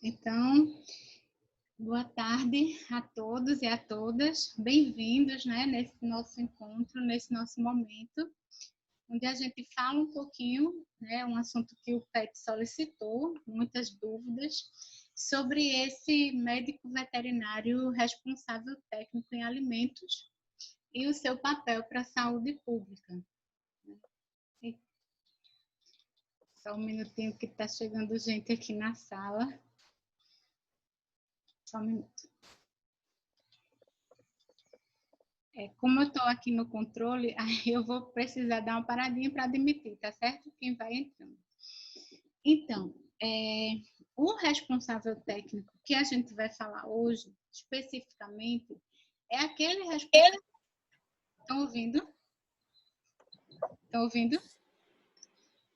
Então, boa tarde a todos e a todas. Bem-vindos, nesse nosso encontro, nesse nosso momento, onde a gente fala um pouquinho, um assunto que o PET solicitou, muitas dúvidas, sobre esse médico veterinário responsável técnico em alimentos e o seu papel para a saúde pública. Só um minutinho que está chegando gente aqui na sala. Só um minuto. Como eu estou aqui no controle, aí eu vou precisar dar uma paradinha para admitir, tá certo? Quem vai entrando. Então, o responsável técnico que a gente vai falar hoje, especificamente, é aquele responsável... Estão ouvindo? Estão ouvindo?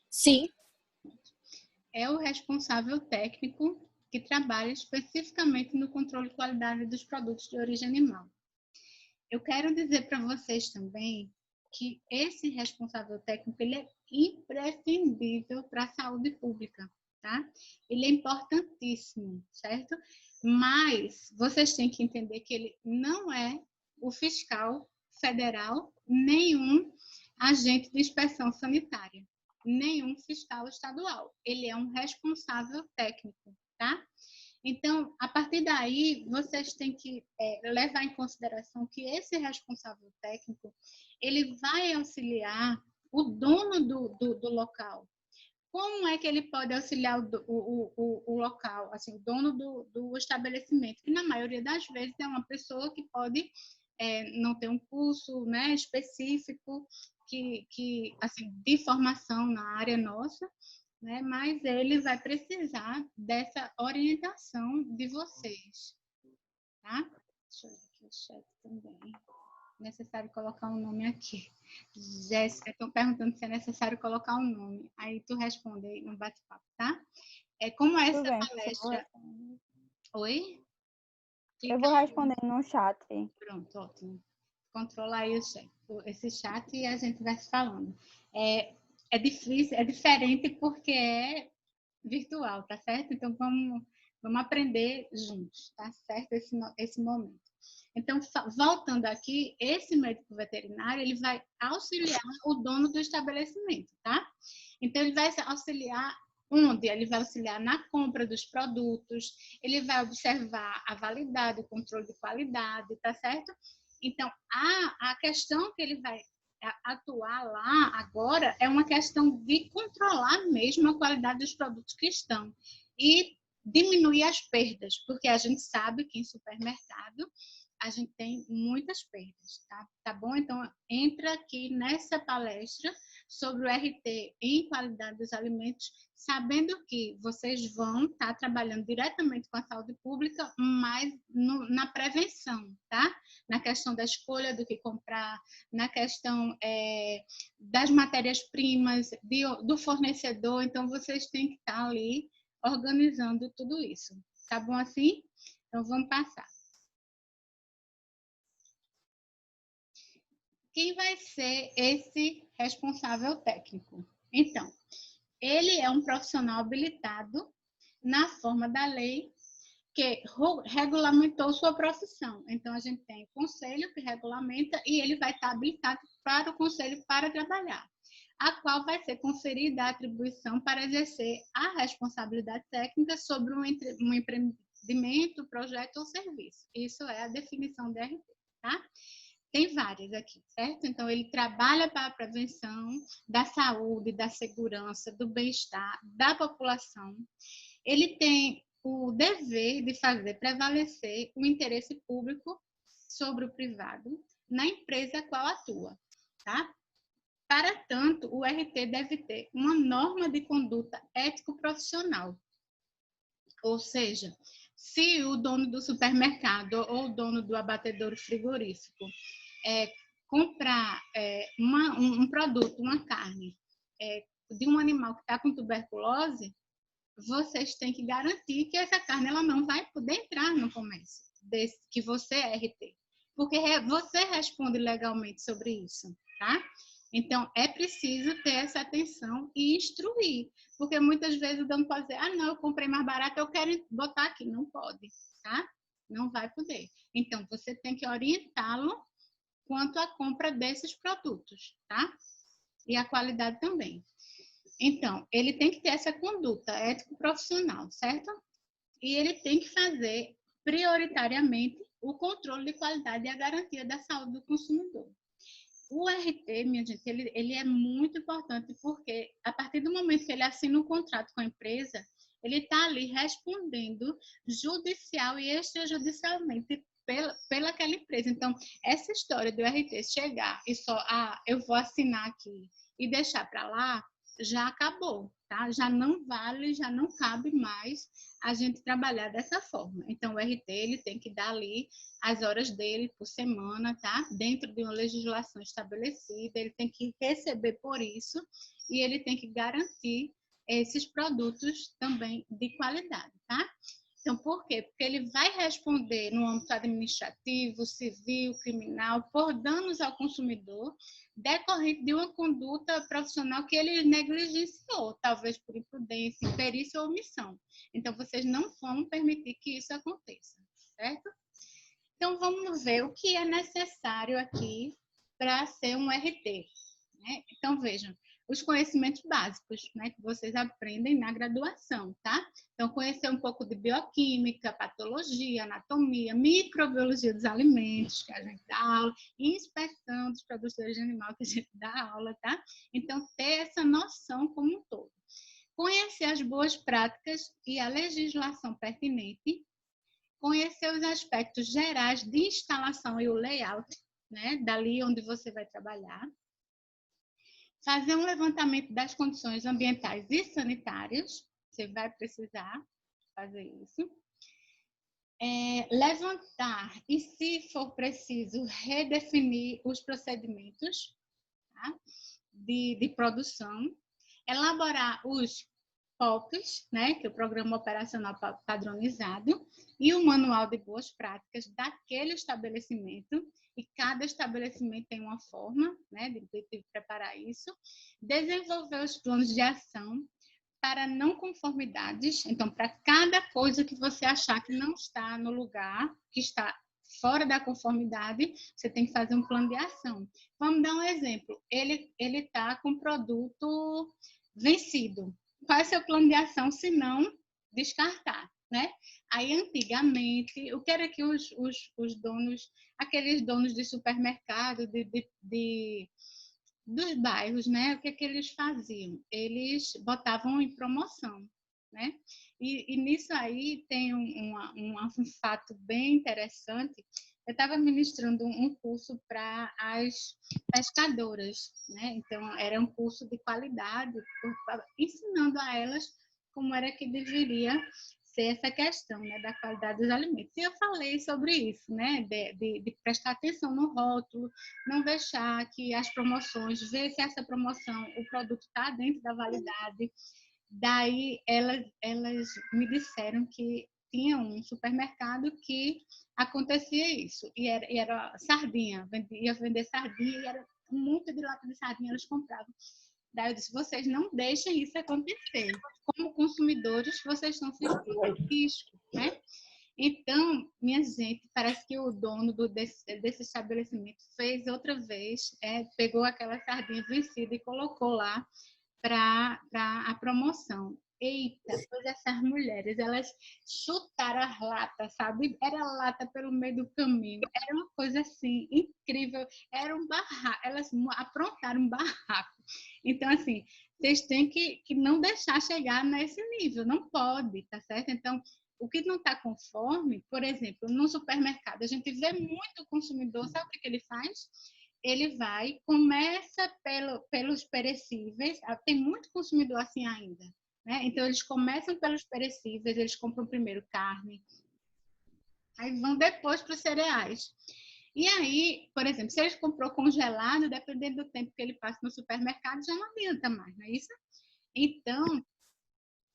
Sim. É o responsável técnico que trabalha especificamente no controle de qualidade dos produtos de origem animal. Eu quero dizer para vocês também que esse responsável técnico ele é imprescindível para a saúde pública, tá? Ele é importantíssimo, certo? Mas vocês têm que entender que ele não é o fiscal federal, nenhum agente de inspeção sanitária, nenhum fiscal estadual. Ele é um responsável técnico, tá? Então, a partir daí, vocês têm que levar em consideração que esse responsável técnico, ele vai auxiliar o dono do local. Como é que ele pode auxiliar o local, assim, o dono do estabelecimento? Que na maioria das vezes é uma pessoa que pode não ter um curso específico, assim, de formação na área nossa, mas ele vai precisar dessa orientação de vocês, tá? Deixa eu ver aqui o chat também. Necessário colocar um nome aqui. Jéssica, estão perguntando se é necessário colocar um nome. Aí tu responde aí no bate-papo, tá? Como essa palestra... Oi? Eu vou responder no chat. Pronto, ótimo. Controla aí esse chat e a gente vai se falando. É difícil, é diferente porque é virtual, tá certo? Então, vamos aprender juntos, tá certo? Esse momento. Então, voltando aqui, esse médico veterinário, ele vai auxiliar o dono do estabelecimento, tá? Então, ele vai auxiliar onde? Ele vai auxiliar na compra dos produtos, ele vai observar a validade, o controle de qualidade, tá certo? Então, a questão que ele vai atuar lá agora é uma questão de controlar mesmo a qualidade dos produtos que estão e diminuir as perdas, porque a gente sabe que em supermercado a gente tem muitas perdas, tá bom? Então, entra aqui nessa palestra sobre o RT em qualidade dos alimentos, sabendo que vocês vão estar trabalhando diretamente com a saúde pública, mas na prevenção, tá? Na questão da escolha do que comprar, na questão das matérias-primas, do fornecedor. Então, vocês têm que estar ali organizando tudo isso. Tá bom assim? Então, vamos passar. Quem vai ser esse responsável técnico? Então, ele é um profissional habilitado na forma da lei que regulamentou sua profissão. Então, a gente tem o conselho que regulamenta e ele vai estar habilitado para o conselho para trabalhar, a qual vai ser conferida a atribuição para exercer a responsabilidade técnica sobre um empreendimento, projeto ou serviço. Isso é a definição da RT, tá? Tem várias aqui, certo? Então, ele trabalha para a prevenção da saúde, da segurança, do bem-estar da população. Ele tem o dever de fazer prevalecer o interesse público sobre o privado na empresa a qual atua, tá? Para tanto, o RT deve ter uma norma de conduta ético-profissional. Ou seja, se o dono do supermercado ou o dono do abatedouro frigorífico comprar um produto, uma carne de um animal que está com tuberculose, vocês têm que garantir que essa carne ela não vai poder entrar no comércio, desde que você é RT. Porque você responde legalmente sobre isso, tá? Então, é preciso ter essa atenção e instruir, porque muitas vezes o dono pode dizer, não, eu comprei mais barato, eu quero botar aqui. Não pode, tá? Não vai poder. Então, você tem que orientá-lo quanto à compra desses produtos, tá? E a qualidade também. Então, ele tem que ter essa conduta ético-profissional, certo? E ele tem que fazer, prioritariamente, o controle de qualidade e a garantia da saúde do consumidor. O RT, minha gente, ele é muito importante porque, a partir do momento que ele assina um contrato com a empresa, ele está ali respondendo judicial e extrajudicialmente pela aquela empresa. Então, essa história do RT chegar e só, eu vou assinar aqui e deixar para lá, já acabou, tá? Já não vale, já não cabe mais a gente trabalhar dessa forma. Então, o RT, ele tem que dar ali as horas dele por semana, tá? Dentro de uma legislação estabelecida, ele tem que receber por isso e ele tem que garantir esses produtos também de qualidade, tá? Então, por quê? Porque ele vai responder no âmbito administrativo, civil, criminal, por danos ao consumidor, decorrente de uma conduta profissional que ele negligenciou, talvez por imprudência, imperícia ou omissão. Então, vocês não vão permitir que isso aconteça, certo? Então, vamos ver o que é necessário aqui para ser um RT. Né? Então, vejam, os conhecimentos básicos, né, que vocês aprendem na graduação, tá? Então, conhecer um pouco de bioquímica, patologia, anatomia, microbiologia dos alimentos, que a gente dá aula, inspeção dos produtos de origem animal, que a gente dá aula, tá? Então, ter essa noção como um todo. Conhecer as boas práticas e a legislação pertinente, conhecer os aspectos gerais de instalação e o layout, né, dali onde você vai trabalhar, fazer um levantamento das condições ambientais e sanitárias, você vai precisar fazer isso, levantar e, se for preciso, redefinir os procedimentos, tá, de produção, elaborar os POPs, né, que é o Programa Operacional Padronizado, e o Manual de Boas Práticas daquele estabelecimento, e cada estabelecimento tem uma forma, né, de preparar isso, desenvolver os planos de ação para não conformidades, então, para cada coisa que você achar que não está no lugar, que está fora da conformidade, você tem que fazer um plano de ação. Vamos dar um exemplo, ele está com produto vencido. Qual é o seu plano de ação, se não descartar, né? Aí, antigamente, o que era que os donos, aqueles donos de supermercado, dos bairros, né? O que é que eles faziam? Eles botavam em promoção, né? E nisso aí tem um fato bem interessante. Eu estava ministrando um curso para as pescadoras, né? Então, era um curso de qualidade, ensinando a elas como era que deveria ser essa questão, né, da qualidade dos alimentos. E eu falei sobre isso, né, de prestar atenção no rótulo, não deixar que as promoções, ver se essa promoção, o produto está dentro da validade. Daí, elas me disseram que tinha um supermercado que acontecia isso, e era sardinha, ia vender sardinha, e era um monte de lata de sardinha, eles compravam. Daí eu disse, vocês não deixem isso acontecer. Como consumidores, vocês estão sentindo risco, né? Então, minha gente, parece que o dono desse estabelecimento fez outra vez, pegou aquela sardinha vencida e colocou lá para a promoção. Eita, pois essas mulheres, elas chutaram as latas, sabe? Era lata pelo meio do caminho. Era uma coisa assim, incrível. Era um barraco. Elas aprontaram um barraco. Então, assim, vocês têm que não deixar chegar nesse nível. Não pode, tá certo? Então, o que não está conforme, por exemplo, no supermercado, a gente vê muito consumidor, sabe o que ele faz? Ele vai, começa pelos perecíveis, tem muito consumidor assim ainda, né? Então, eles começam pelos perecíveis, eles compram primeiro carne, aí vão depois para os cereais. E aí, por exemplo, se ele comprou congelado, dependendo do tempo que ele passa no supermercado, já não adianta mais, não é isso? Então,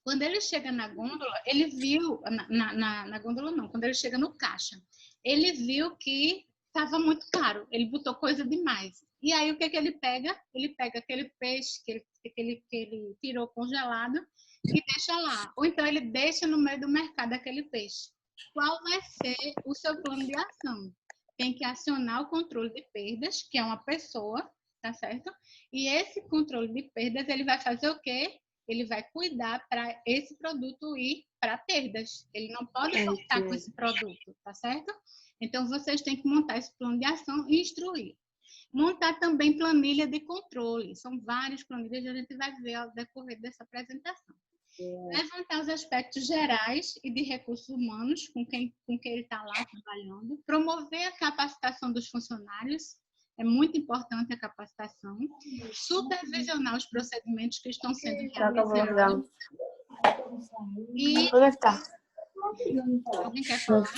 quando ele chega na gôndola, ele viu, na gôndola não, quando ele chega no caixa, ele viu que estava muito caro, ele botou coisa demais. E aí, o que ele pega? Ele pega aquele peixe que ele tirou congelado e deixa lá. Ou então, ele deixa no meio do mercado aquele peixe. Qual vai ser o seu plano de ação? Tem que acionar o controle de perdas, que é uma pessoa, tá certo? E esse controle de perdas, ele vai fazer o quê? Ele vai cuidar para esse produto ir para perdas. Ele não pode voltar com esse produto, tá certo? Então, vocês têm que montar esse plano de ação e instruir. Montar também planilha de controle. São várias planilhas que a gente vai ver ao decorrer dessa apresentação. Levantar os aspectos gerais e de recursos humanos com quem ele está lá trabalhando. Promover a capacitação dos funcionários. É muito importante a capacitação. Supervisionar os procedimentos que estão sendo realizados. E... Alguém quer falar?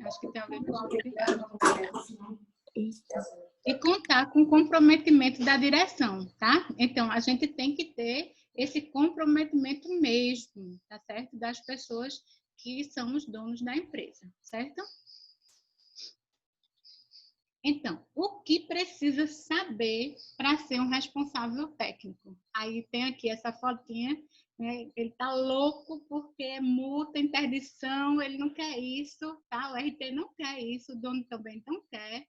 Acho que tem alguém com e contar com o comprometimento da direção, tá? Então, a gente tem que ter esse comprometimento mesmo, tá certo? Das pessoas que são os donos da empresa, certo? Então, o que precisa saber para ser um responsável técnico? Aí tem aqui essa fotinha, né? Ele tá louco porque é multa, interdição, ele não quer isso, tá? O RT não quer isso, o dono também não quer,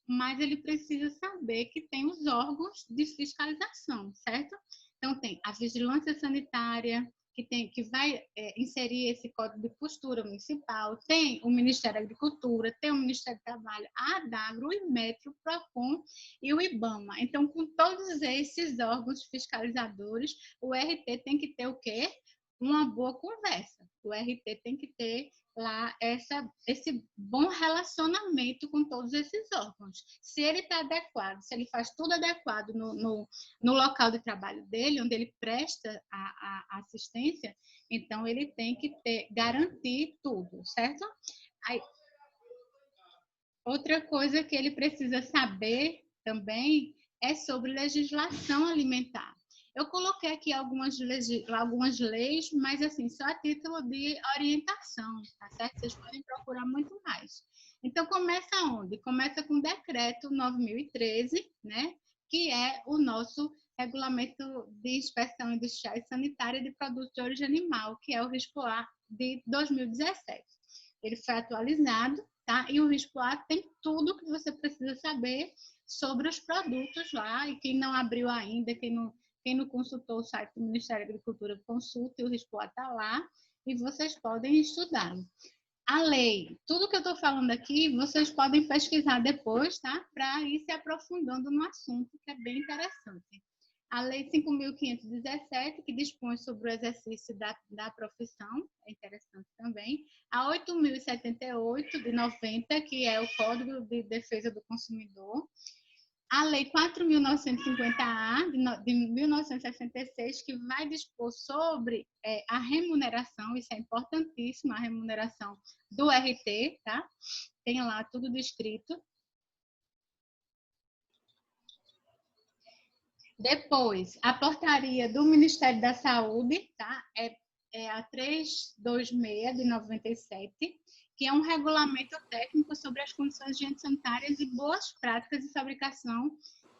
mas ele precisa saber que tem os órgãos de fiscalização, certo? Então, tem a vigilância sanitária, que vai inserir esse código de postura municipal, tem o Ministério da Agricultura, tem o Ministério do Trabalho, a ADAGRO, o IMETRO, o PROCON e o IBAMA. Então, com todos esses órgãos fiscalizadores, o RT tem que ter o quê? Uma boa conversa. O RT tem que ter lá esse bom relacionamento com todos esses órgãos. Se ele está adequado, se ele faz tudo adequado no local de trabalho dele, onde ele presta a assistência, então ele tem que garantir tudo, certo? Aí, outra coisa que ele precisa saber também é sobre legislação alimentar. Eu coloquei aqui algumas leis, mas assim, só a título de orientação, tá certo? Vocês podem procurar muito mais. Então, começa onde? Começa com o decreto 9.013, né? Que é o nosso regulamento de inspeção industrial e sanitária de produtos de origem animal, que é o RISPOA de 2017. Ele foi atualizado, tá? E o RISPOA tem tudo que você precisa saber sobre os produtos lá, e quem não abriu ainda, quem não consultou o site do Ministério da Agricultura, consulte, o RISPOA está lá e vocês podem estudar. A lei, tudo que eu estou falando aqui, vocês podem pesquisar depois, tá? Para ir se aprofundando no assunto, que é bem interessante. A Lei 5.517, que dispõe sobre o exercício da profissão, é interessante também. A 8.078, de 90, que é o Código de Defesa do Consumidor. A Lei 4.950-A, de 1966, que vai dispor sobre a remuneração, isso é importantíssimo, a remuneração do RT, tá? Tem lá tudo descrito. Depois, a portaria do Ministério da Saúde, tá? É a 326, de 97, que é um regulamento técnico sobre as condições higiênico-sanitárias e boas práticas de fabricação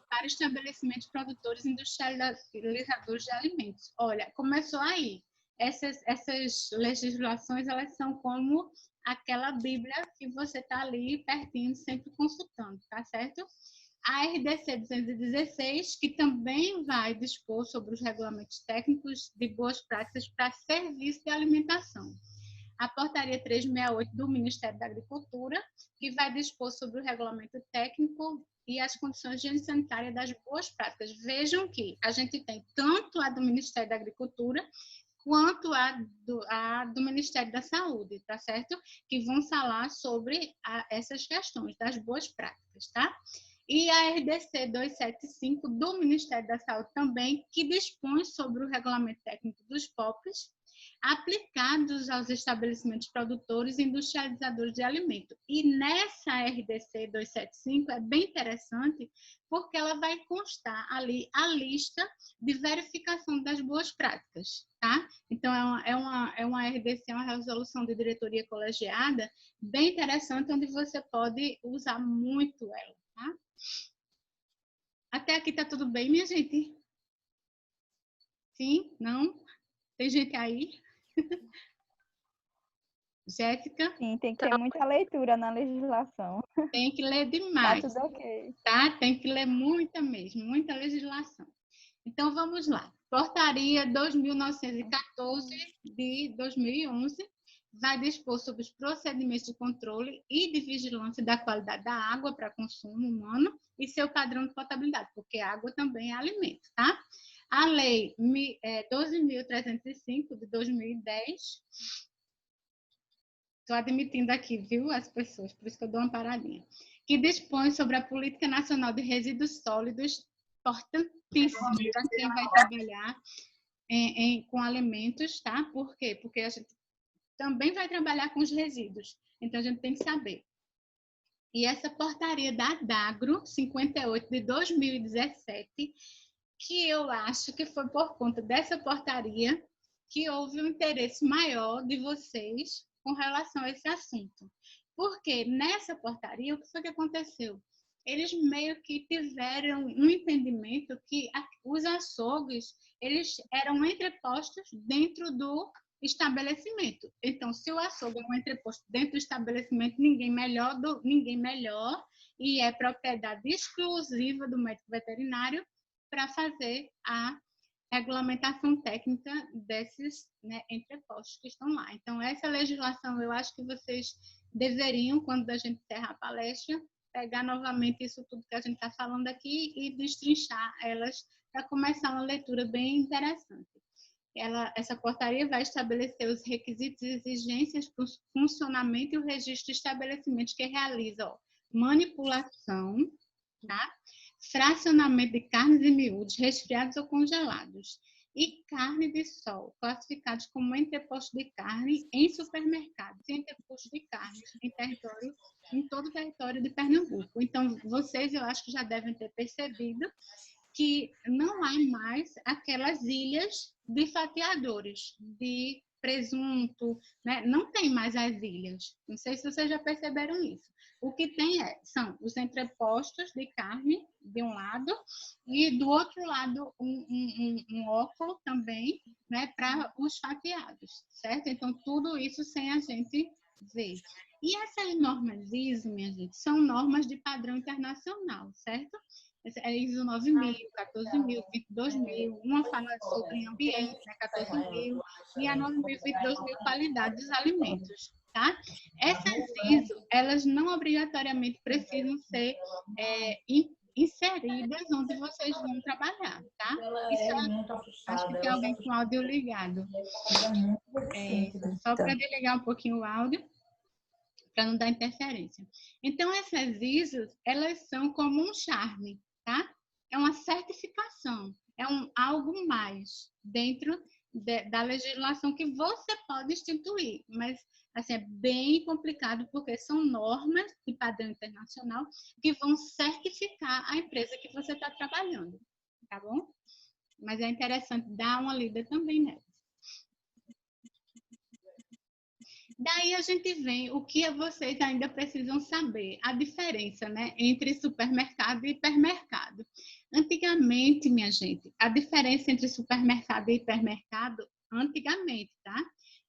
para estabelecimentos produtores e industrializadores de alimentos. Olha, começou aí. Essas legislações, elas são como aquela Bíblia que você está ali pertinho, sempre consultando, tá certo? A RDC 216, que também vai dispor sobre os regulamentos técnicos de boas práticas para serviço de alimentação. A portaria 368 do Ministério da Agricultura, que vai dispor sobre o regulamento técnico e as condições de higiene sanitária das boas práticas. Vejam que a gente tem tanto a do Ministério da Agricultura quanto a do Ministério da Saúde, tá certo? Que vão falar sobre essas questões das boas práticas, tá? E a RDC 275 do Ministério da Saúde também, que dispõe sobre o regulamento técnico dos POPs aplicados aos estabelecimentos produtores e industrializadores de alimento. E nessa RDC 275 é bem interessante, porque ela vai constar ali a lista de verificação das boas práticas, tá? Então, é uma RDC, uma resolução de diretoria colegiada, bem interessante, onde você pode usar muito ela, tá? Até aqui tá tudo bem, minha gente? Sim? Não? Tem gente aí? Jéssica? Sim, tem que ter muita leitura na legislação. Tem que ler Tá demais, tudo ok. tá? Tem que ler muita mesmo, muita legislação. Então, vamos lá. Portaria 2.914 de 2011 vai dispor sobre os procedimentos de controle e de vigilância da qualidade da água para consumo humano e seu padrão de potabilidade, porque água também é alimento, tá? A Lei 12.305 de 2010, estou admitindo aqui, viu, as pessoas, por isso que eu dou uma paradinha, que dispõe sobre a Política Nacional de Resíduos Sólidos, importantíssimo para quem vai trabalhar com alimentos, tá? Por quê? Porque a gente também vai trabalhar com os resíduos, então a gente tem que saber. E essa portaria da DAGRO 58 de 2017, que eu acho que foi por conta dessa portaria que houve um interesse maior de vocês com relação a esse assunto. Porque nessa portaria, o que foi que aconteceu? Eles meio que tiveram um entendimento que os açougues, eles eram entrepostos dentro do estabelecimento. Então, se o açougue é um entreposto dentro do estabelecimento, ninguém melhor e é propriedade exclusiva do médico veterinário para fazer a regulamentação técnica desses, né, entrepostos que estão lá. Então, essa legislação, eu acho que vocês deveriam, quando a gente encerrar a palestra, pegar novamente isso tudo que a gente está falando aqui e destrinchar elas para começar uma leitura bem interessante. Essa portaria vai estabelecer os requisitos e exigências para o funcionamento e o registro de estabelecimentos que realizam manipulação, tá? Fracionamento de carnes e miúdos, resfriados ou congelados, e carne de sol, classificados como entreposto de carne em supermercados e entreposto de carne em todo o território de Pernambuco. Então, vocês, eu acho que já devem ter percebido que não há mais aquelas ilhas de fatiadores, de presunto, né? Não tem mais as ilhas. Não sei se vocês já perceberam isso. O que tem são os entrepostos de carne, de um lado, e do outro lado um óculo também, né, para os fatiados, certo? Então, tudo isso sem a gente ver. E essas normas ISO, minha gente, são normas de padrão internacional, certo? É ISO 9000, 14000, 22000, uma fala sobre ambiente, né, 14000, e a 9000, 22000, qualidade dos alimentos, tá? Essas ISO, elas não obrigatoriamente precisam ser inseridas onde vocês vão trabalhar, tá? Acho que tem alguém com áudio ligado. Só para desligar um pouquinho o áudio, para não dar interferência. Então, essas ISOs, elas são como um charme, tá? É uma certificação, é algo mais dentro da legislação que você pode instituir, mas assim, é bem complicado porque são normas de padrão internacional que vão certificar a empresa que você está trabalhando, tá bom? Mas é interessante dar uma lida também nela. Daí a gente vem o que vocês ainda precisam saber, a diferença, né, entre supermercado e hipermercado. Antigamente, minha gente, a diferença entre supermercado e hipermercado, antigamente, tá?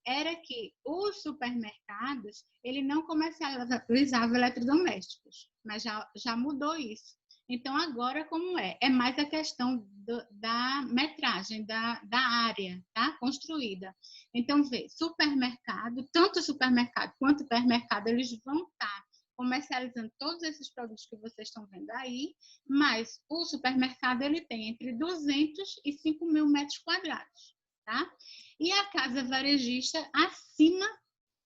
Era que os supermercados, ele não comercializavam eletrodomésticos, mas já mudou isso. Então, agora, como é? É mais a questão da metragem, da área, tá? Construída. Então, vê, supermercado, tanto supermercado quanto hipermercado, eles vão estar comercializando todos esses produtos que vocês estão vendo aí, mas o supermercado, ele tem entre 200 e 5 mil metros quadrados, tá? E a casa varejista acima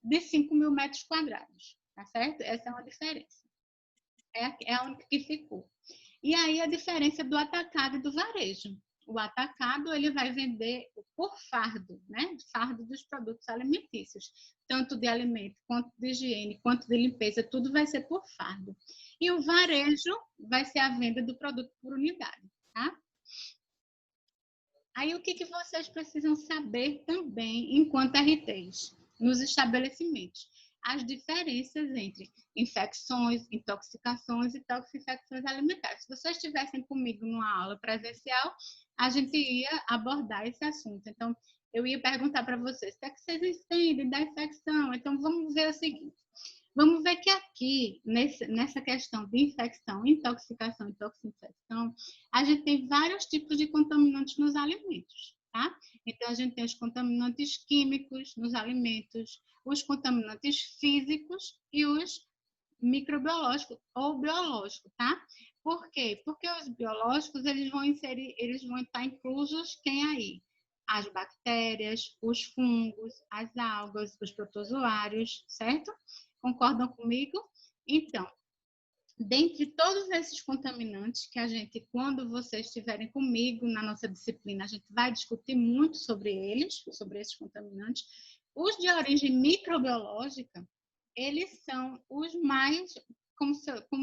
de 5 mil metros quadrados, tá certo? Essa é uma diferença. É a única que ficou. E aí a diferença do atacado e do varejo. O atacado, ele vai vender por fardo, né? Fardo dos produtos alimentícios, tanto de alimento, quanto de higiene, quanto de limpeza, tudo vai ser por fardo. E o varejo vai ser a venda do produto por unidade, tá? Aí, o que vocês precisam saber também enquanto RTs nos estabelecimentos? As diferenças entre infecções, intoxicações e toxinfecções alimentares. Se vocês estivessem comigo numa aula presencial, a gente ia abordar esse assunto. Então, eu ia perguntar para vocês, o que é que vocês entendem da infecção? Então, vamos ver o seguinte. Vamos ver que aqui, nessa questão de infecção, intoxicação e toxinfecção, a gente tem vários tipos de contaminantes nos alimentos, tá? Então, a gente tem os contaminantes químicos nos alimentos, os contaminantes físicos e os microbiológicos ou biológicos, tá? Por quê? Porque os biológicos, eles vão estar inclusos quem aí? As bactérias, os fungos, as algas, os protozoários, certo? Concordam comigo? Então, dentre todos esses contaminantes que a gente, quando vocês estiverem comigo na nossa disciplina, a gente vai discutir muito sobre eles, sobre esses contaminantes. Os de origem microbiológica, eles são os mais, como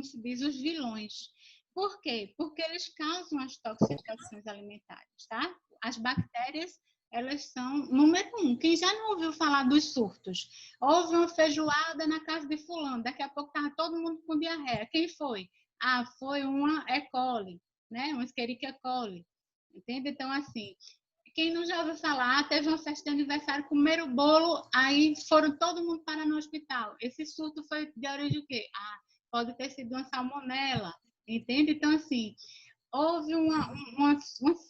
se diz, os vilões. Por quê? Porque eles causam as toxificações alimentares, tá? As bactérias, elas são número 1. Quem já não ouviu falar dos surtos? Houve uma feijoada na casa de fulano, daqui a pouco estava todo mundo com diarreia. Quem foi? Ah, foi uma E. coli, né? Uma Escherichia coli. Entende? Então, assim, quem não já ouviu falar, teve uma festa de aniversário, comeram o bolo, aí foram todo mundo parar no hospital. Esse surto foi de origem o quê? Ah, pode ter sido uma salmonela, entende? Então, assim, houve uma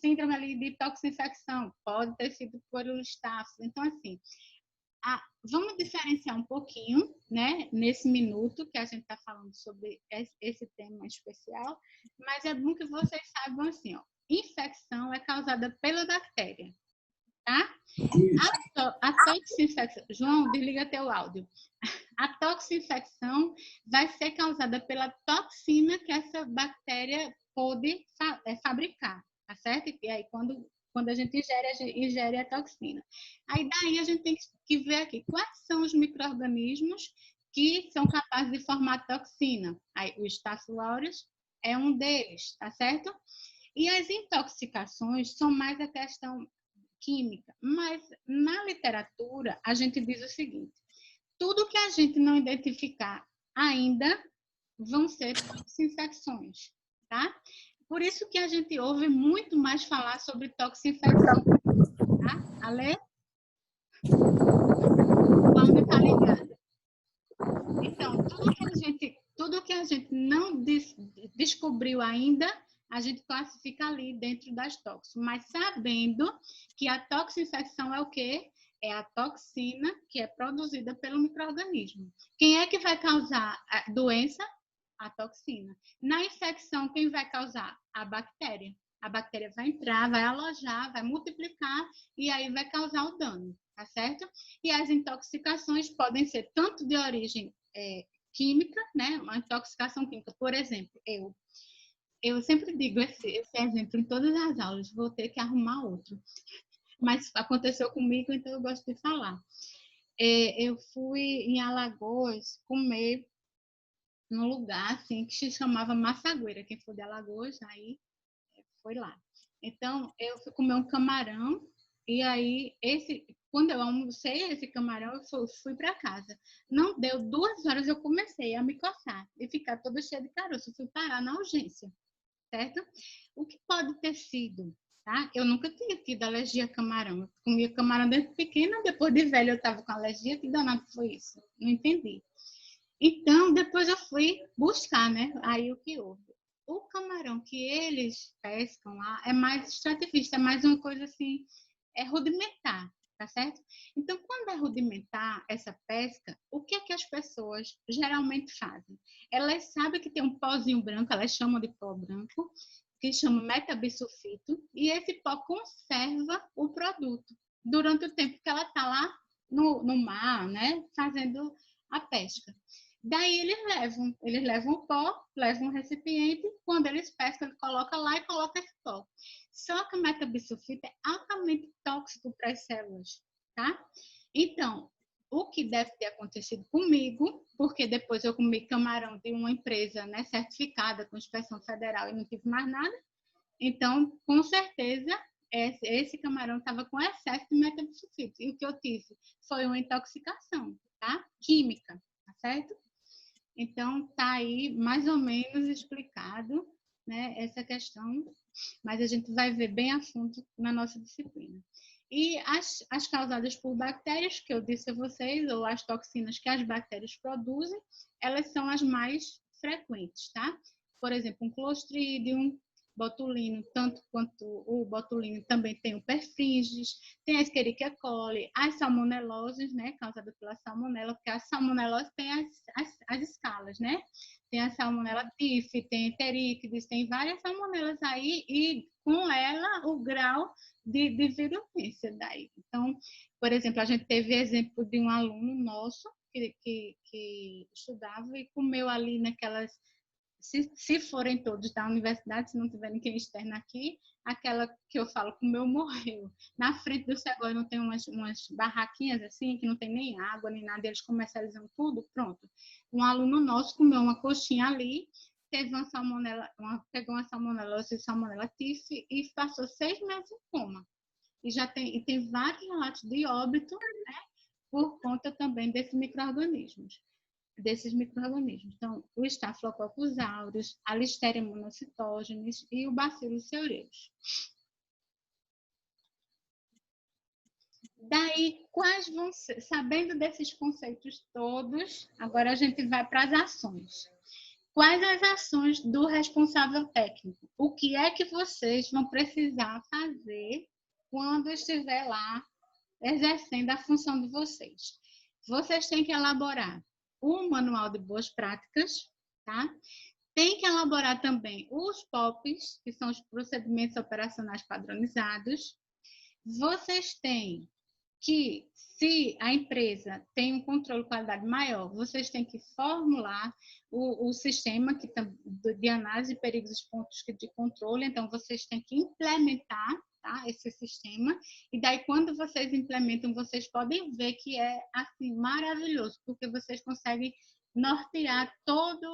síndrome ali de toxinfecção, pode ter sido por staph. Então, assim, vamos diferenciar um pouquinho, né, nesse minuto que a gente está falando sobre esse tema especial, mas é bom que vocês saibam assim, ó, infecção é causada pela bactéria, tá? A toxinfecção, João, desliga teu áudio. A toxinfecção vai ser causada pela toxina que essa bactéria pode fabricar, tá certo? E aí, quando a gente ingere a toxina. Aí, daí, a gente tem que ver aqui quais são os micro-organismos que são capazes de formar toxina. Aí, o Staphylococcus aureus é um deles, tá certo? E as intoxicações são mais a questão química, mas na literatura a gente diz o seguinte: tudo que a gente não identificar ainda vão ser toxinfecções, tá? Por isso que a gente ouve muito mais falar sobre toxinfecção, tá? Ale? Quando tá ligado? Então, tudo que a gente não descobriu ainda, a gente classifica ali dentro das toxas, mas sabendo que a toxinfecção é o quê? É a toxina que é produzida pelo micro-organismo. Quem é que vai causar a doença? A toxina. Na infecção, quem vai causar? A bactéria. A bactéria vai entrar, vai alojar, vai multiplicar e aí vai causar o dano, tá certo? E as intoxicações podem ser tanto de origem química, né? Uma intoxicação química. Por exemplo, eu sempre digo esse exemplo em todas as aulas, vou ter que arrumar outro. Mas aconteceu comigo, então eu gosto de falar. Eu fui em Alagoas comer num lugar assim, que se chamava Massagueira. Quem for de Alagoas, aí foi lá. Então, eu fui comer um camarão, e aí, quando eu almocei esse camarão, eu fui para casa. Não deu 2 horas, eu comecei a me coçar e ficar toda cheia de caroço. Eu fui parar na urgência, certo? O que pode ter sido? Tá? Eu nunca tinha tido alergia a camarão. Eu comia camarão desde pequena, depois de velho eu estava com alergia. Que danado foi isso? Não entendi. Então, depois eu fui buscar, né? Aí o que houve? O camarão que eles pescam lá é mais extrativista, é mais uma coisa assim, é rudimentar, tá certo? Então, quando é rudimentar essa pesca, o que é que as pessoas geralmente fazem? Elas sabem que tem um pozinho branco, elas chamam de pó branco, que chama metabisulfito, e esse pó conserva o produto durante o tempo que ela está lá no mar, né? Fazendo a pesca. Daí eles levam o pó, levam um recipiente, quando eles pescam, ele coloca lá e coloca esse pó. Só que o metabisulfito é altamente tóxico para as células, tá? Então, o que deve ter acontecido comigo, porque depois eu comi camarão de uma empresa, né, certificada com inspeção federal e não tive mais nada, então, com certeza, esse camarão estava com excesso de metabisulfito. E o que eu tive foi uma intoxicação, tá? Química, tá certo? Então, tá aí mais ou menos explicado, né, essa questão, mas a gente vai ver bem a fundo na nossa disciplina. E as causadas por bactérias, que eu disse a vocês, ou as toxinas que as bactérias produzem, elas são as mais frequentes, tá? Por exemplo, um Clostridium botulino, tanto quanto o botulino, também tem o perfringens, tem a Escherichia coli, as salmoneloses, né, causada pela salmonela, porque a salmonelose tem as escalas, né? Tem a salmonela tif, tem enterícides, tem várias salmonelas aí, e com ela o grau de virulência daí. Então, por exemplo, a gente teve exemplo de um aluno nosso que estudava e comeu ali naquelas, se forem todos da universidade, se não tiver ninguém externo aqui, aquela que eu falo comeu, morreu. Na frente do Segói não tem umas barraquinhas assim, que não tem nem água, nem nada, eles comercializam tudo, pronto. Um aluno nosso comeu uma coxinha ali, teve uma salmonela, pegou uma salmonela tif e passou 6 meses em coma. E tem vários relatos de óbito, né, por conta também desses micro-organismos. Então, o Staphylococcus aureus, a Listeria monocytogenes e o Bacillus cereus. Daí, quais vão ser, sabendo desses conceitos todos, agora a gente vai para as ações. Quais as ações do responsável técnico? O que é que vocês vão precisar fazer quando estiver lá exercendo a função de vocês? Vocês têm que elaborar um manual de boas práticas, tá? Tem que elaborar também os POPs, que são os procedimentos operacionais padronizados. Vocês têm que, se a empresa tem um controle de qualidade maior, vocês têm que formular o sistema de análise de perigos e pontos de controle, então vocês têm que implementar, tá, esse sistema, e daí quando vocês implementam, vocês podem ver que é assim maravilhoso, porque vocês conseguem nortear todos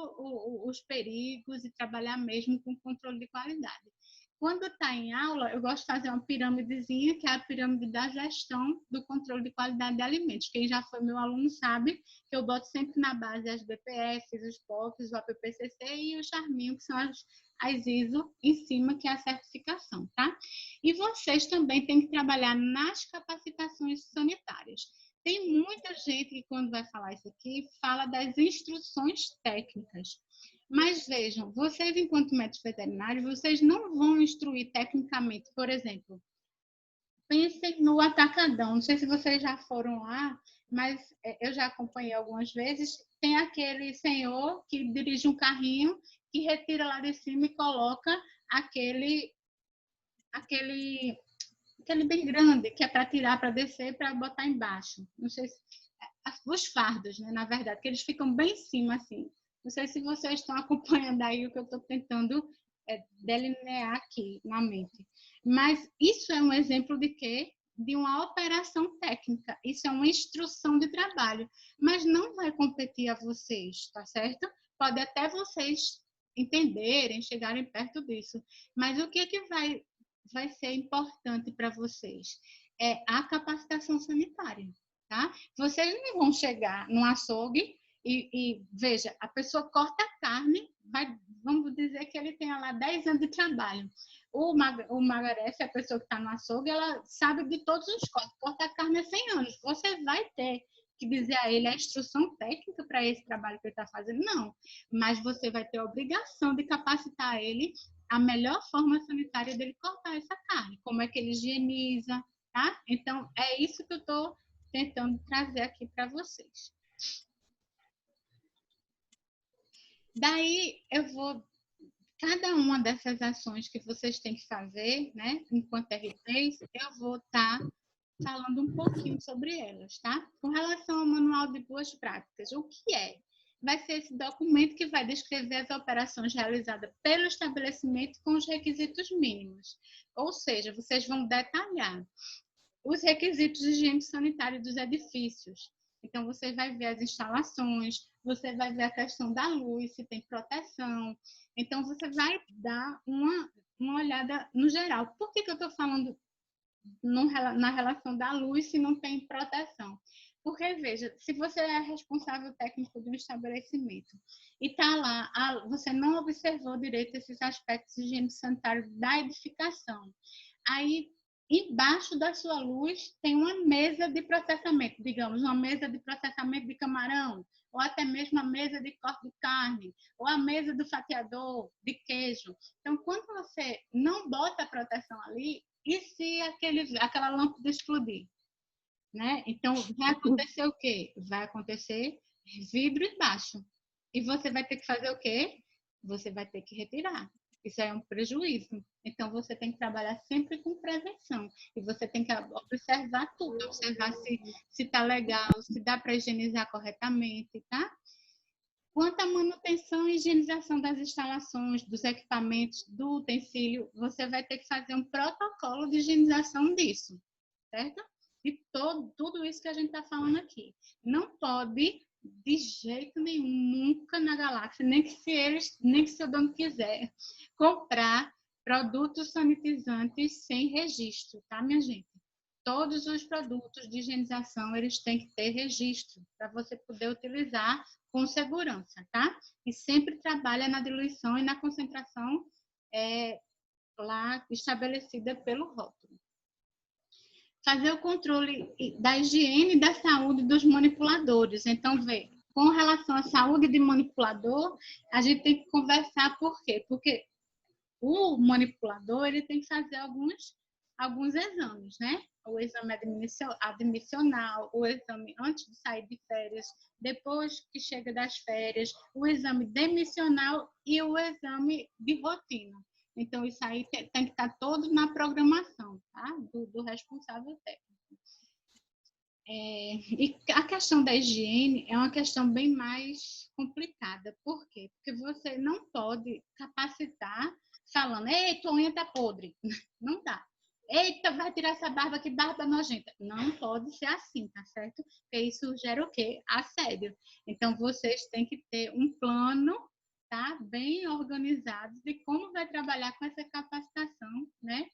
os perigos e trabalhar mesmo com controle de qualidade. Quando está em aula, eu gosto de fazer uma pirâmidezinha, que é a pirâmide da gestão do controle de qualidade de alimentos. Quem já foi meu aluno sabe que eu boto sempre na base as BPFs, os POPs, o APPCC e o Charminho, que são as ISO em cima, que é a certificação, tá? E vocês também têm que trabalhar nas capacitações sanitárias. Tem muita gente que, quando vai falar isso aqui, fala das instruções técnicas. Mas vejam, vocês, enquanto médicos veterinários, vocês não vão instruir tecnicamente, por exemplo, pensem no atacadão. Não sei se vocês já foram lá, mas eu já acompanhei algumas vezes. Tem aquele senhor que dirige um carrinho, que retira lá de cima e coloca aquele bem grande, que é para tirar, para descer, para botar embaixo. Não sei se... Os fardos, né, na verdade, que eles ficam bem em cima, assim. Não sei se vocês estão acompanhando aí o que eu estou tentando delinear aqui na mente. Mas isso é um exemplo de quê? De uma operação técnica. Isso é uma instrução de trabalho. Mas não vai competir a vocês, tá certo? Pode até vocês entenderem, chegarem perto disso. Mas o que é que vai ser importante para vocês? É a capacitação sanitária, tá? Vocês não vão chegar num açougue e veja, a pessoa corta a carne, vamos dizer que ele tenha lá 10 anos de trabalho. O Margareth, a pessoa que está no açougue, ela sabe de todos os cortes, corta a carne há 100 anos. Você vai ter que dizer a ele a instrução técnica para esse trabalho que ele está fazendo? Não, mas você vai ter a obrigação de capacitar ele a melhor forma sanitária dele cortar essa carne, como é que ele higieniza, tá? Então, é isso que eu estou tentando trazer aqui para vocês. Daí, cada uma dessas ações que vocês têm que fazer, né, enquanto RTs, eu vou estar falando um pouquinho sobre elas, tá? Com relação ao manual de boas práticas, o que é? vai ser esse documento que vai descrever as operações realizadas pelo estabelecimento com os requisitos mínimos. Ou seja, vocês vão detalhar os requisitos de higiene sanitária dos edifícios. Então, você vai ver as instalações, você vai ver a questão da luz, se tem proteção. Então, você vai dar uma olhada no geral. Por que eu estou falando na relação da luz se não tem proteção? Porque, veja, se você é responsável técnico de um estabelecimento e está lá, você não observou direito esses aspectos higiênico-sanitários da edificação, aí, embaixo da sua luz, tem uma mesa de processamento, digamos, uma mesa de processamento de camarão, ou até mesmo a mesa de corte de carne, ou a mesa do fatiador de queijo. Então, quando você não bota a proteção ali, e se aquela lâmpada explodir? Né? Então, vai acontecer o quê? Vai acontecer vidro embaixo. E você vai ter que fazer o quê? Você vai ter que retirar. Isso é um prejuízo. Então, você tem que trabalhar sempre com prevenção. E você tem que observar tudo. Observar se está legal, se dá para higienizar corretamente, tá? Quanto à manutenção e higienização das instalações, dos equipamentos, do utensílio, você vai ter que fazer um protocolo de higienização disso, certo? E tudo isso que a gente está falando aqui. Não pode, de jeito nenhum, nunca na galáxia, nem que seu dono quiser, comprar produtos sanitizantes sem registro, tá, minha gente? Todos os produtos de higienização, eles têm que ter registro para você poder utilizar com segurança, tá? E sempre trabalha na diluição e na concentração lá estabelecida pelo rótulo. Fazer o controle da higiene e da saúde dos manipuladores. Então, vê, com relação à saúde de manipulador, a gente tem que conversar por quê? Porque o manipulador ele tem que fazer alguns exames, né? O exame admissional, o exame antes de sair de férias, depois que chega das férias, o exame demissional e o exame de rotina. Então, isso aí tem que estar todo na programação, tá? Do responsável técnico. E a questão da higiene é uma questão bem mais complicada. Por quê? Porque você não pode capacitar falando, ei, tua unha tá podre. Não dá. Eita, vai tirar essa barba, que barba nojenta. Não pode ser assim, tá certo? Porque isso gera o quê? Assédio. Então, vocês têm que ter um plano, tá? Bem organizado de como vai trabalhar com essa capacitação, né?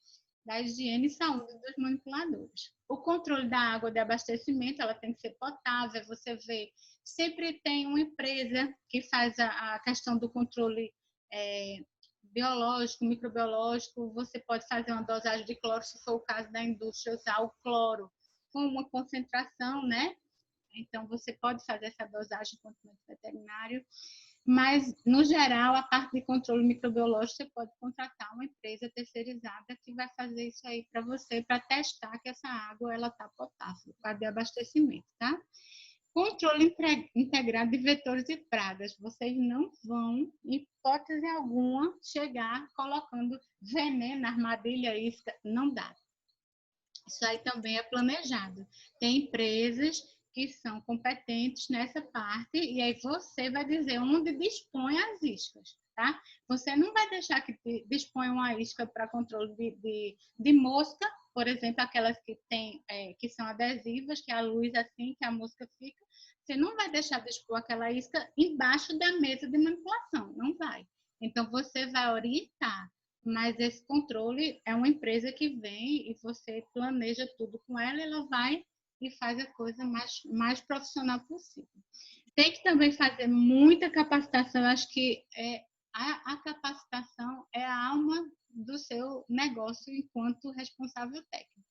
Da higiene e saúde dos manipuladores. O controle da água de abastecimento, ela tem que ser potável, você vê, sempre tem uma empresa que faz a questão do controle biológico, microbiológico, você pode fazer uma dosagem de cloro, se for o caso da indústria, usar o cloro com uma concentração, né? Então, você pode fazer essa dosagem com o veterinário. Mas, no geral, a parte de controle microbiológico, você pode contratar uma empresa terceirizada que vai fazer isso aí para você, para testar que essa água está potável, para de abastecimento, tá? Controle integrado de vetores e pragas. Vocês não vão, em hipótese alguma, chegar colocando veneno, armadilha, isca. Não dá. Isso aí também é planejado. Tem empresas que são competentes nessa parte, e aí você vai dizer onde dispõe as iscas, tá? Você não vai deixar que dispõe uma isca para controle de mosca, por exemplo, aquelas que são adesivas, que a luz assim, que a mosca fica, você não vai deixar dispor aquela isca embaixo da mesa de manipulação, não vai. Então, você vai orientar, mas esse controle é uma empresa que vem e você planeja tudo com ela, ela vai e faz a coisa mais profissional possível. Tem que também fazer muita capacitação, eu acho que a capacitação é a alma do seu negócio enquanto responsável técnico.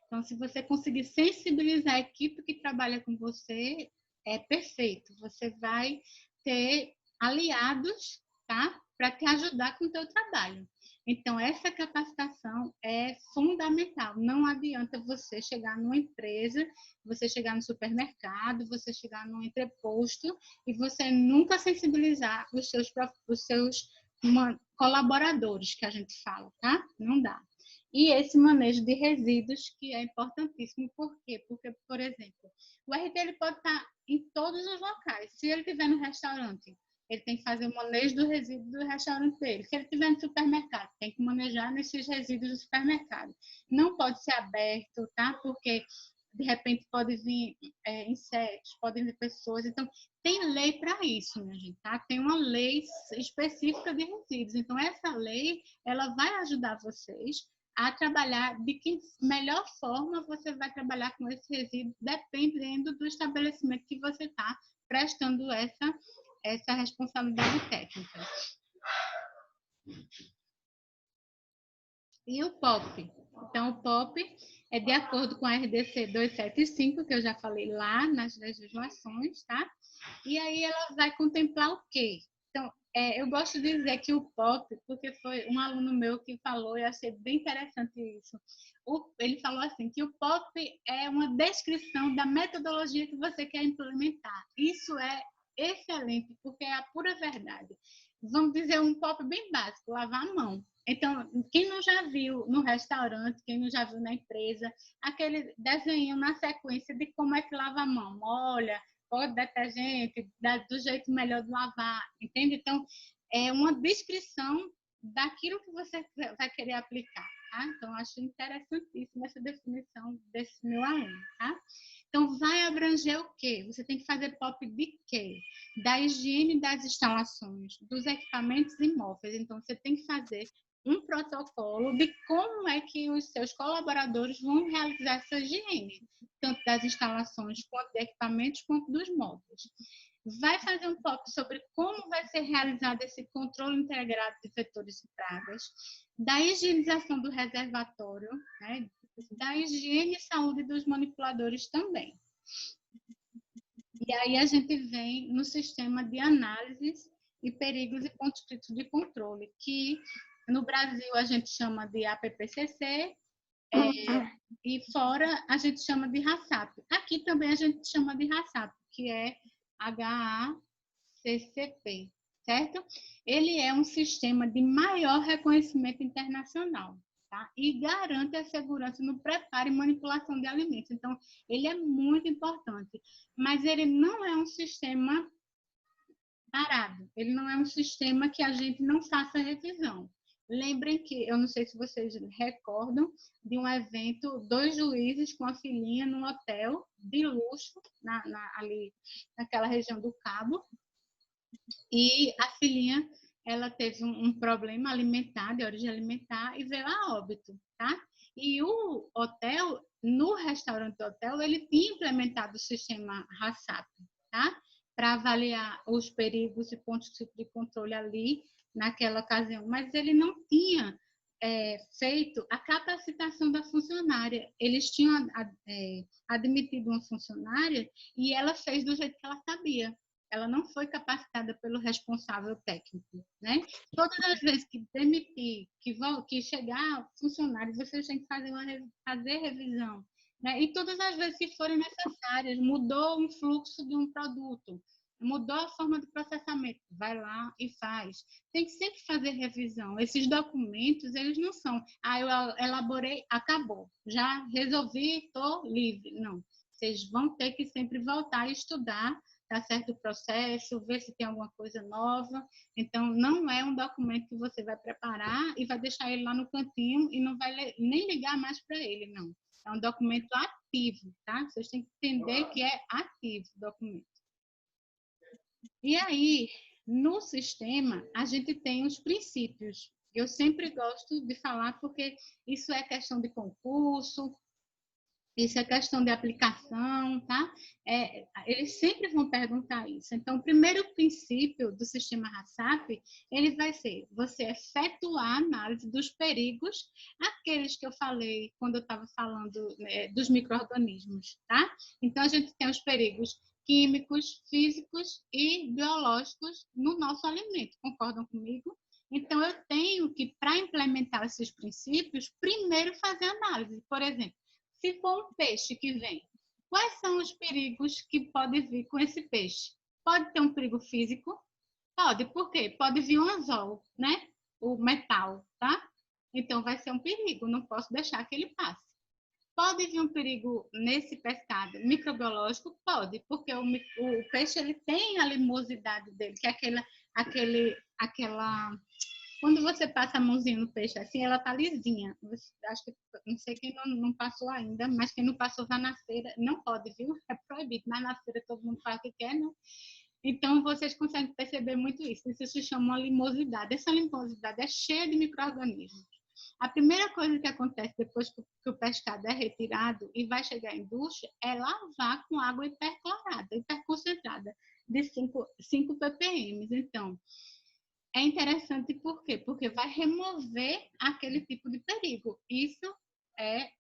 Então, se você conseguir sensibilizar a equipe que trabalha com você, é perfeito. Você vai ter aliados, tá? Para te ajudar com o teu trabalho. Então, essa capacitação é fundamental. Não adianta você chegar numa empresa, você chegar no supermercado, você chegar num entreposto e você nunca sensibilizar os seus colaboradores, que a gente fala, tá? Não dá. E esse manejo de resíduos, que é importantíssimo. Por quê? Porque, por exemplo, o RT ele pode estar em todos os locais. Se ele estiver no restaurante, ele tem que fazer o manejo do resíduo do restaurante dele. Se ele estiver no supermercado, tem que manejar nesses resíduos do supermercado. Não pode ser aberto, tá? Porque de repente pode vir insetos, podem vir pessoas. Então, tem lei para isso, minha gente, tá? Tem uma lei específica de resíduos. Então, essa lei, ela vai ajudar vocês a trabalhar de que melhor forma você vai trabalhar com esse resíduo, dependendo do estabelecimento que você está prestando essa responsabilidade técnica. E o POP? Então, o POP é de acordo com a RDC 275, que eu já falei lá nas legislações, tá? E aí ela vai contemplar o quê? Então, eu gosto de dizer que o POP, porque foi um aluno meu que falou, e eu achei bem interessante isso. Ele falou assim, que o POP é uma descrição da metodologia que você quer implementar. Isso é excelente, porque é a pura verdade. Vamos dizer um POP bem básico, lavar a mão. Então, quem não já viu no restaurante, quem não já viu na empresa, aquele desenho na sequência de como é que lava a mão. Molha, pode detergente, do jeito melhor de lavar, entende? Então, é uma descrição daquilo que você vai querer aplicar, tá? Então, acho interessantíssima essa definição desse meu aluno, tá? Então, vai abranger o quê? Você tem que fazer POP de quê? Da higiene das instalações, dos equipamentos imóveis. Então, você tem que fazer um protocolo de como é que os seus colaboradores vão realizar essa higiene, tanto das instalações, quanto de equipamentos, quanto dos móveis. Vai fazer um POP sobre como vai ser realizado esse controle integrado de vetores e pragas, da higienização do reservatório, né, da higiene e saúde dos manipuladores também. E aí a gente vem no sistema de análises e perigos e pontos críticos de controle, que no Brasil a gente chama de APPCC, e fora a gente chama de RASAP. Aqui também a gente chama de RASAP, que é HACCP, certo? Ele é um sistema de maior reconhecimento internacional, tá? E garante a segurança no preparo e manipulação de alimentos. Então, ele é muito importante, mas ele não é um sistema parado. Ele não é um sistema que a gente não faça revisão. Lembrem que, eu não sei se vocês recordam, de um evento, 2 juízes com a filhinha num hotel de luxo, ali naquela região do Cabo, e a filhinha, ela teve um problema alimentar, de origem alimentar, e veio a óbito, tá? E o hotel, no restaurante do hotel, ele tinha implementado o sistema RASAP, tá? Para avaliar os perigos e pontos de controle ali naquela ocasião, mas ele não tinha feito a capacitação da funcionária. Eles tinham admitido uma funcionária e ela fez do jeito que ela sabia. Ela não foi capacitada pelo responsável técnico, né? Todas as vezes que demitir, que chegar funcionário, vocês têm que fazer revisão, né? E todas as vezes que forem necessárias, mudou um fluxo de um produto, mudou a forma de processamento, vai lá e faz. Tem que sempre fazer revisão. Esses documentos, eles não são, eu elaborei, acabou, já resolvi, estou livre. Não, vocês vão ter que sempre voltar e estudar, tá certo, o processo, ver se tem alguma coisa nova. Então, não é um documento que você vai preparar e vai deixar ele lá no cantinho e não vai nem ligar mais para ele, não. É um documento ativo, tá? Vocês têm que entender que é ativo o documento. E aí, no sistema, a gente tem os princípios. Eu sempre gosto de falar porque isso é questão de concurso, isso é questão de aplicação, tá? Eles sempre vão perguntar isso. Então, o primeiro princípio do sistema RASAP, ele vai ser você efetuar a análise dos perigos, aqueles que eu falei quando eu estava falando dos micro-organismos, tá? Então, a gente tem os perigos químicos, físicos e biológicos no nosso alimento. Concordam comigo? Então, eu tenho que, para implementar esses princípios, primeiro fazer análise. Por exemplo, se for um peixe que vem, quais são os perigos que podem vir com esse peixe? Pode ter um perigo físico? Pode, por quê? Pode vir um anzol, né? O metal, tá? Então, vai ser um perigo, não posso deixar que ele passe. Pode vir um perigo nesse pescado microbiológico? Pode, porque o peixe ele tem a limosidade dele, que é aquela... Quando você passa a mãozinha no peixe assim, ela tá lisinha. Acho que, não sei quem não passou ainda, mas quem não passou vai na feira. Não pode, viu? É proibido, mas na feira todo mundo faz o que quer, né? Então, vocês conseguem perceber muito isso. Isso se chama limosidade. Essa limosidade é cheia de micro-organismos. A primeira coisa que acontece depois que o pescado é retirado e vai chegar à indústria é lavar com água hiperclorada, hiperconcentrada, de 5 ppm. Então, é interessante por quê? Porque vai remover aquele tipo de perigo. Isso é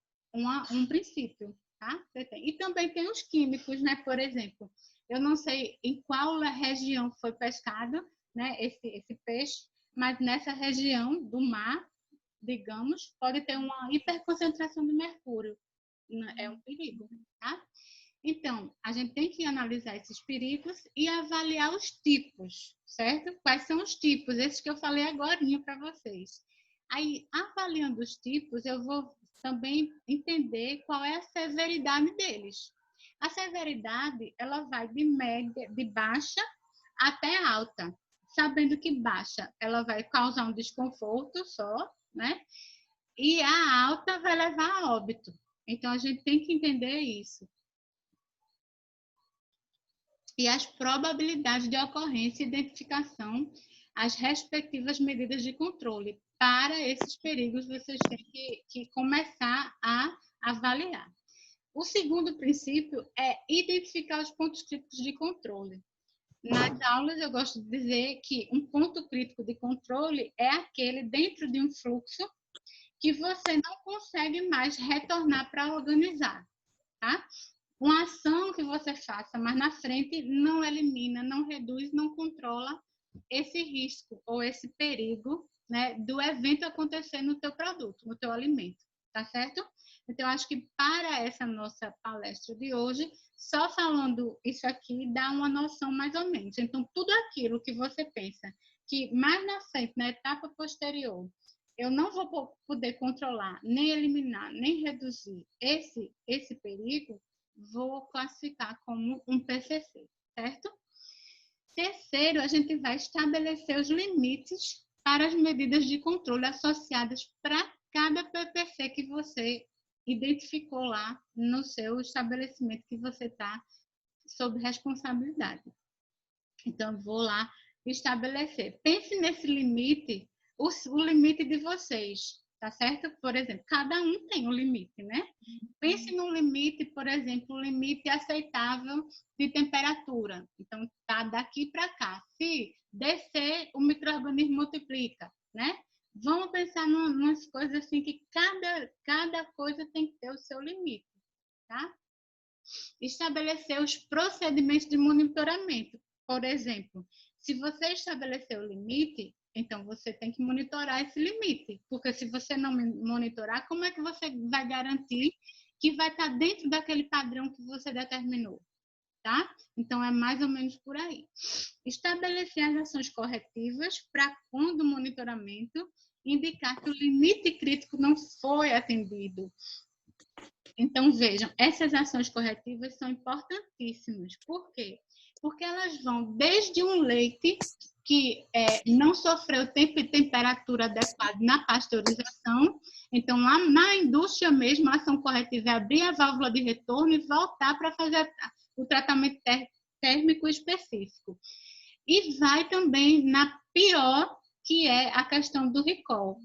um princípio, tá? E também tem os químicos, né? Por exemplo, eu não sei em qual região foi pescado, né, esse peixe, mas nessa região do mar, digamos, pode ter uma hiperconcentração de mercúrio. É um perigo, tá? Então, a gente tem que analisar esses perigos e avaliar os tipos, certo? Quais são os tipos? Esses que eu falei agora para vocês. Aí, avaliando os tipos, eu vou também entender qual é a severidade deles. A severidade, ela vai de média, de baixa até alta. Sabendo que baixa, ela vai causar um desconforto só, né? E a alta vai levar a óbito. Então, a gente tem que entender isso. E as probabilidades de ocorrência e identificação, as respectivas medidas de controle. Para esses perigos, vocês têm que começar a avaliar. O segundo princípio é identificar os pontos críticos de controle. Nas aulas, eu gosto de dizer que um ponto crítico de controle é aquele dentro de um fluxo que você não consegue mais retornar para organizar, tá? Uma ação que você faça, mas na frente não elimina, não reduz, não controla esse risco ou esse perigo, né, do evento acontecer no teu produto, no teu alimento, tá certo? Então, acho que para essa nossa palestra de hoje, só falando isso aqui dá uma noção mais ou menos. Então, tudo aquilo que você pensa que mais na frente, na etapa posterior, eu não vou poder controlar, nem eliminar, nem reduzir esse perigo, vou classificar como um PCC, certo? Terceiro, a gente vai estabelecer os limites para as medidas de controle associadas para cada PPC que você identificou lá no seu estabelecimento que você está sob responsabilidade. Então, vou lá estabelecer. Pense nesse limite, o limite de vocês, tá certo? Por exemplo, cada um tem um limite, né? Pense no limite, por exemplo, o limite aceitável de temperatura. Então, tá daqui para cá. Se descer, o micro-organismo multiplica, né? Vamos pensar nas coisas assim que cada coisa tem que ter o seu limite, tá? Estabelecer os procedimentos de monitoramento. Por exemplo, se você estabeleceu o limite, então você tem que monitorar esse limite, porque se você não monitorar, como é que você vai garantir que vai estar dentro daquele padrão que você determinou, tá? Então, é mais ou menos por aí. Estabelecer as ações corretivas para, quando o monitoramento indicar que o limite crítico não foi atendido. Então, vejam, essas ações corretivas são importantíssimas. Por quê? Porque elas vão desde um leite que não sofreu tempo e temperatura adequada na pasteurização. Então, lá na indústria mesmo, a ação corretiva é abrir a válvula de retorno e voltar para fazer o tratamento térmico específico. E vai também na pior, que é a questão do recall.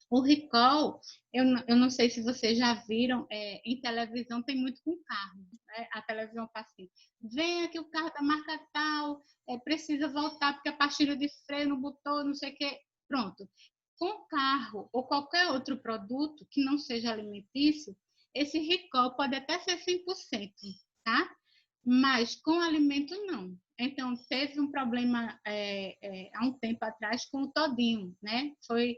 O recall, eu não sei se vocês já viram, em televisão tem muito com carro, né? A televisão passa assim, vem aqui o carro da marca tal, precisa voltar porque a pastilha de freio não botou, não sei o quê. Pronto. Com carro ou qualquer outro produto que não seja alimentício, esse recall pode até ser 100%, tá? Mas com alimento não. Então, teve um problema há um tempo atrás com o todinho, né? Foi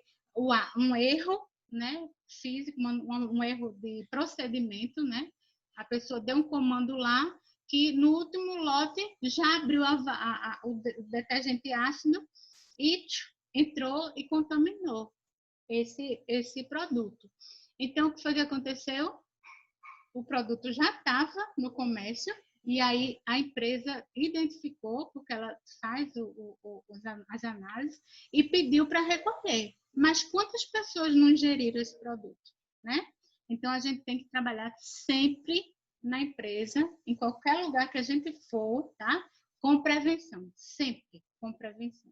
um erro, né, físico, um erro de procedimento, né? A pessoa deu um comando lá que no último lote já abriu o detergente ácido e entrou e contaminou. esse produto. Então, o que foi que aconteceu? O produto já estava no comércio e aí a empresa identificou, porque ela faz as análises, e pediu para recolher. Mas quantas pessoas não ingeriram esse produto, né? Então, a gente tem que trabalhar sempre na empresa, em qualquer lugar que a gente for, tá? Com prevenção, sempre com prevenção.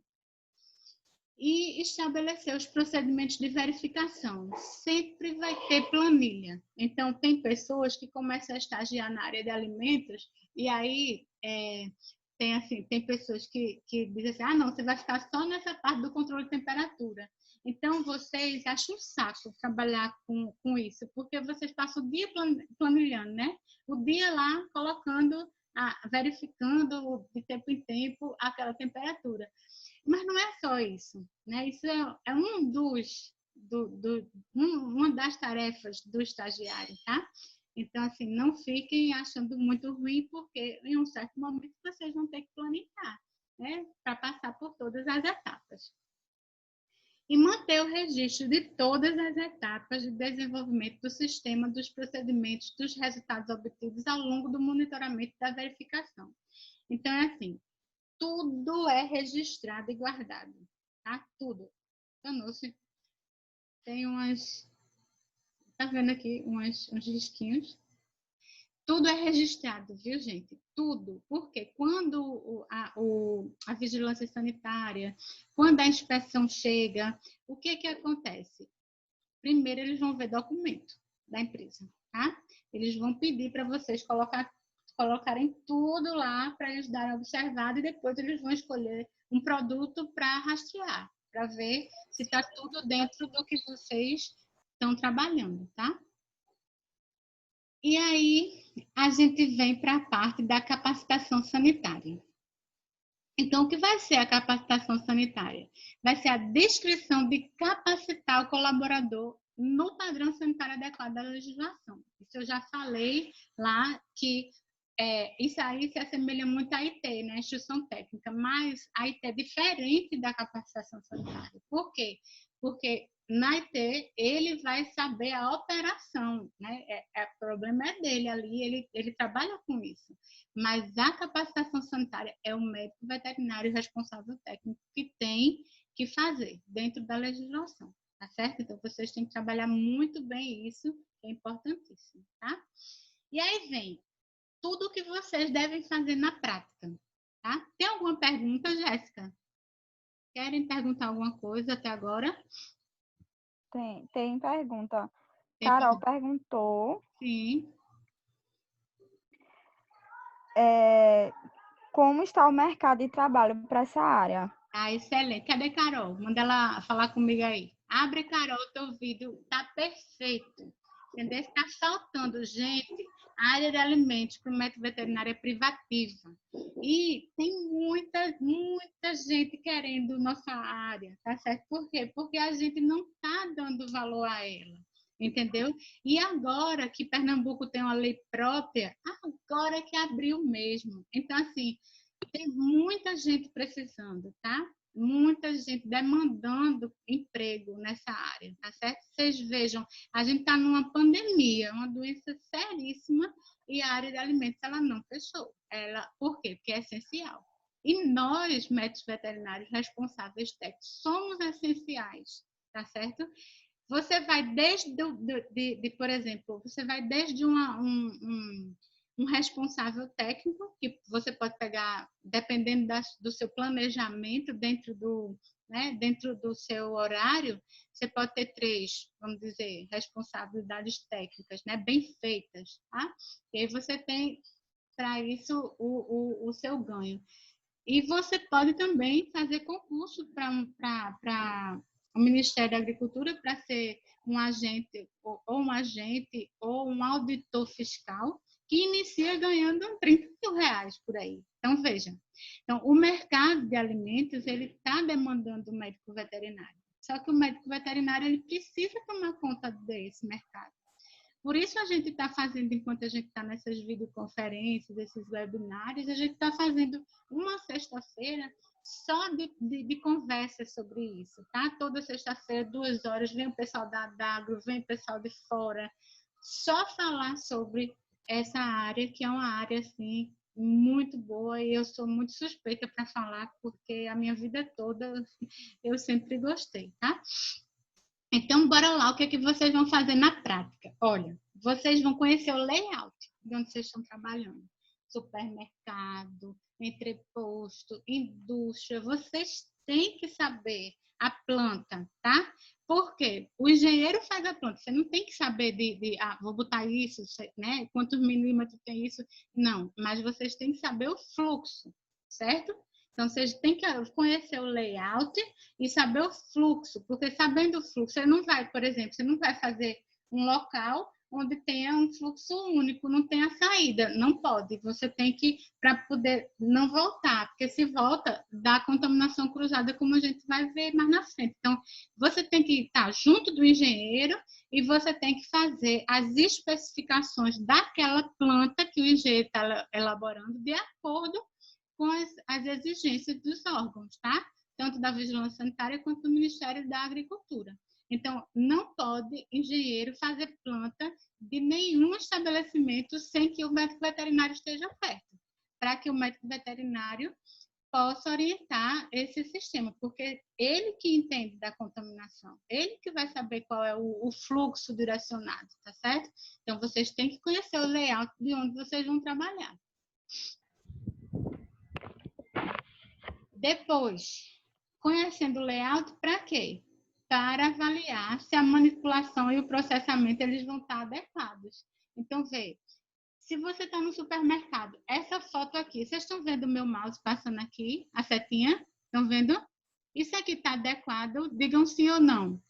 E estabelecer os procedimentos de verificação. Sempre vai ter planilha. Então, tem pessoas que começam a estagiar na área de alimentos e aí tem pessoas que dizem assim, não, você vai ficar só nessa parte do controle de temperatura. Então, vocês acham um saco trabalhar com isso, porque vocês passam o dia planilhando, né? O dia lá colocando, verificando de tempo em tempo aquela temperatura. Mas não é só isso, né? Isso é uma das tarefas do estagiário, tá? Então, assim, não fiquem achando muito ruim, porque em um certo momento vocês vão ter que planejar, né? Para passar por todas as etapas. E manter o registro de todas as etapas de desenvolvimento do sistema, dos procedimentos, dos resultados obtidos ao longo do monitoramento da verificação. Então, é assim, tudo é registrado e guardado, tá? Tudo. Danou-se. Tem tá vendo aqui uns risquinhos? Tudo é registrado, viu, gente? Tudo. Porque quando a vigilância sanitária, quando a inspeção chega, o que acontece? Primeiro, eles vão ver documento da empresa, tá? Eles vão pedir para vocês colocarem tudo lá para eles darem observado e depois eles vão escolher um produto para rastrear, para ver se está tudo dentro do que vocês estão trabalhando, tá? E aí a gente vem para a parte da capacitação sanitária. Então, o que vai ser a capacitação sanitária? Vai ser a descrição de capacitar o colaborador no padrão sanitário adequado da legislação. Isso eu já falei lá que isso aí se assemelha muito à IT, né? Instrução técnica, mas a IT é diferente da capacitação sanitária. Por quê? Porque na IT ele vai saber a operação, né? O problema é dele ali, ele trabalha com isso. Mas a capacitação sanitária é o médico veterinário responsável técnico que tem que fazer dentro da legislação, tá certo? Então, vocês têm que trabalhar muito bem isso, que é importantíssimo, tá? E aí vem tudo o que vocês devem fazer na prática, tá? Tem alguma pergunta, Jéssica? Querem perguntar alguma coisa até agora? Tem pergunta. Tem Carol pergunta? perguntou Sim. Como está o mercado de trabalho para essa área. Excelente. Cadê Carol? Manda ela falar comigo aí. Abre, Carol, teu vídeo tá perfeito. Entendeu? Está faltando, gente. A área de alimentos para o médico veterinário é privativa. E tem muita gente querendo nossa área, tá certo? Por quê? Porque a gente não está dando valor a ela. Entendeu? E agora que Pernambuco tem uma lei própria, agora é que abriu mesmo. Então, assim, tem muita gente precisando, tá? Muita gente demandando emprego nessa área, tá certo? Vocês vejam, a gente está numa pandemia, uma doença seríssima, e a área de alimentos ela não fechou. Por quê? Porque é essencial. E nós, médicos veterinários responsáveis técnicos, somos essenciais, tá certo? Você vai desde, por exemplo, você vai desde um responsável técnico, que você pode pegar, dependendo do seu planejamento, dentro do seu horário, você pode ter 3, vamos dizer, responsabilidades técnicas, né, bem feitas, tá? E aí você tem, para isso, o seu ganho. E você pode também fazer concurso para o Ministério da Agricultura para ser um agente ou um auditor fiscal que inicia ganhando R$ 30.000 por aí. Então, veja. Então, o mercado de alimentos ele está demandando o médico veterinário. Só que o médico veterinário ele precisa tomar conta desse mercado. Por isso a gente está fazendo, enquanto a gente está nessas videoconferências, esses webinários, a gente está fazendo uma sexta-feira só de conversa sobre isso, tá? Toda sexta-feira, 2 horas, vem o pessoal da Agro, vem o pessoal de fora, só falar sobre essa área, que é uma área, assim, muito boa, e eu sou muito suspeita para falar, porque a minha vida toda eu sempre gostei, tá? Então, bora lá, o que é que vocês vão fazer na prática? Olha, vocês vão conhecer o layout de onde vocês estão trabalhando. Supermercado, entreposto, indústria, vocês têm que saber a planta, tá? Por quê? O engenheiro faz a planta, você não tem que saber vou botar isso, né? Quantos milímetros tem isso? Não, mas vocês têm que saber o fluxo, certo? Então, vocês têm que conhecer o layout e saber o fluxo, porque sabendo o fluxo, você não vai, por exemplo, você não vai fazer um local onde tenha um fluxo único, não tenha saída, não pode. Você tem que, para poder não voltar, porque se volta, dá contaminação cruzada, como a gente vai ver mais na frente. Então, você tem que estar junto do engenheiro e você tem que fazer as especificações daquela planta que o engenheiro está elaborando de acordo com as exigências dos órgãos, tá? Tanto da Vigilância Sanitária quanto do Ministério da Agricultura. Então, não pode engenheiro fazer planta de nenhum estabelecimento sem que o médico veterinário esteja perto, para que o médico veterinário possa orientar esse sistema, porque ele que entende da contaminação, ele que vai saber qual é o fluxo direcionado, tá certo? Então, vocês têm que conhecer o layout de onde vocês vão trabalhar. Depois, conhecendo o layout, para quê? Para avaliar se a manipulação e o processamento eles vão estar adequados. Então, vê, se você está no supermercado, essa foto aqui, vocês estão vendo o meu mouse passando aqui, a setinha? Estão vendo? Isso aqui está adequado? Digam sim ou não.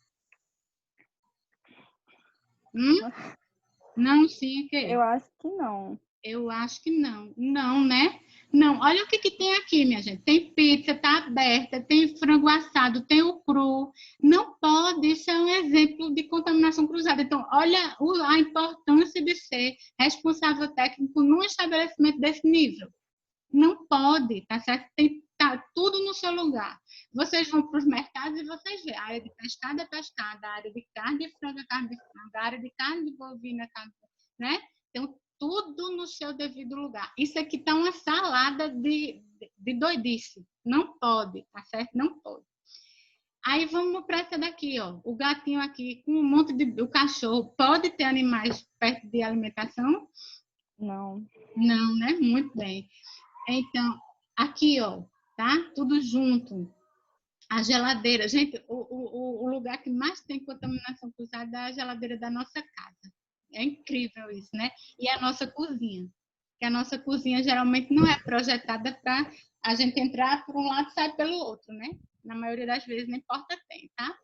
Não, sim, o quê? Eu acho que não. Eu acho que não. Não, né? Não. Olha o que tem aqui, minha gente. Tem pizza, tá aberta, tem frango assado, tem o cru. Não pode, isso é um exemplo de contaminação cruzada. Então, olha a importância de ser responsável técnico num estabelecimento desse nível. Não pode, tá certo? Tem tá tudo no seu lugar. Vocês vão para os mercados e vocês veem. A área de pescado é pescada, a área de carne de frango é carne de frango, a área de carne de bovina, carne, né? Então, tudo no seu devido lugar. Isso aqui tá uma salada de doidice. Não pode, tá certo? Não pode. Aí vamos para essa daqui, ó. O gatinho aqui com um monte de... O cachorro pode ter animais perto de alimentação? Não. Não, né? Muito bem. Então, aqui, ó, tá? Tudo junto. A geladeira. Gente, o lugar que mais tem contaminação cruzada é a geladeira da nossa casa. É incrível isso, né? E a nossa cozinha. Que a nossa cozinha geralmente não é projetada para a gente entrar por um lado e sair pelo outro, né? Na maioria das vezes nem porta tem, tá?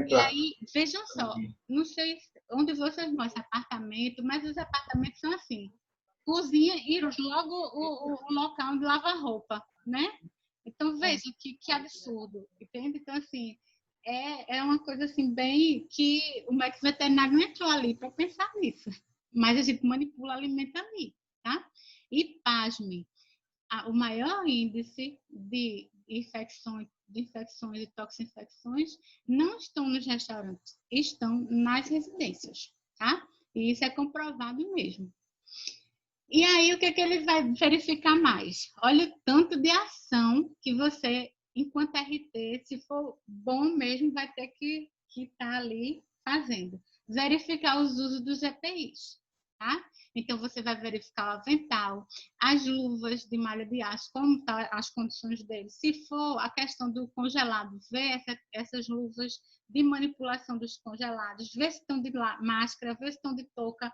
E aí, vejam só, não sei onde vocês moram, esse apartamento, mas os apartamentos são assim. Cozinha e logo o local onde lava roupa, né? Então, veja que absurdo, entende? Então, assim, é uma coisa assim, bem que o médico veterinário não entrou ali para pensar nisso, mas a gente manipula alimento ali, tá? E, pasme, o maior índice de infecções e toxinfecções não estão nos restaurantes, estão nas residências, tá? E isso é comprovado mesmo. E aí, o que ele vai verificar mais? Olha o tanto de ação que você, enquanto RT, se for bom mesmo, vai ter que estar ali fazendo. Verificar os usos dos EPIs, tá? Então, você vai verificar o avental, as luvas de malha de aço, como estão as condições deles. Se for a questão do congelado, ver essas luvas de manipulação dos congelados, ver se estão de máscara, ver se estão de touca.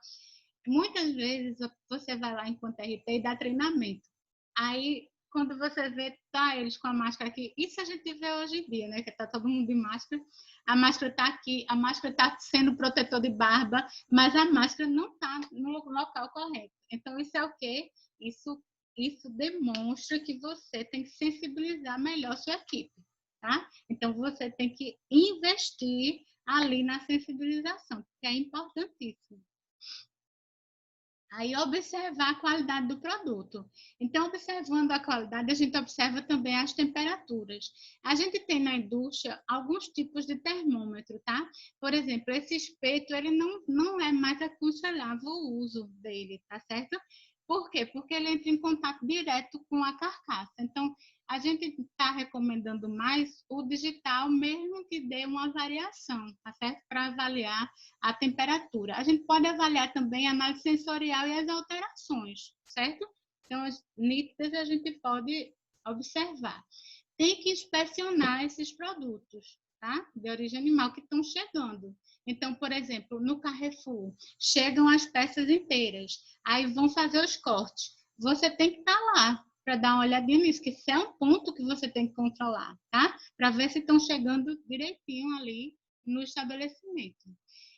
Muitas vezes você vai lá enquanto RT e dá treinamento. Aí, quando você vê, tá eles com a máscara aqui, isso a gente vê hoje em dia, né? Que tá todo mundo de máscara, a máscara tá aqui, a máscara tá sendo protetor de barba, mas a máscara não tá no local correto. Então, isso é o quê? Isso demonstra que você tem que sensibilizar melhor sua equipe, tá? Então, você tem que investir ali na sensibilização, que é importantíssimo. Aí, observar a qualidade do produto. Então, observando a qualidade, a gente observa também as temperaturas. A gente tem na indústria alguns tipos de termômetro, tá? Por exemplo, esse espeto, ele não é mais aconselhável o uso dele, tá certo? Por quê? Porque ele entra em contato direto com a carcaça. Então, a gente está recomendando mais o digital, mesmo que dê uma variação, tá certo? Para avaliar a temperatura. A gente pode avaliar também a análise sensorial e as alterações, certo? Então, as nítidas a gente pode observar. Tem que inspecionar esses produtos, tá? De origem animal que estão chegando. Então, por exemplo, no Carrefour, chegam as peças inteiras, aí vão fazer os cortes. Você tem que estar lá para dar uma olhadinha nisso, que isso é um ponto que você tem que controlar, tá? Para ver se estão chegando direitinho ali no estabelecimento.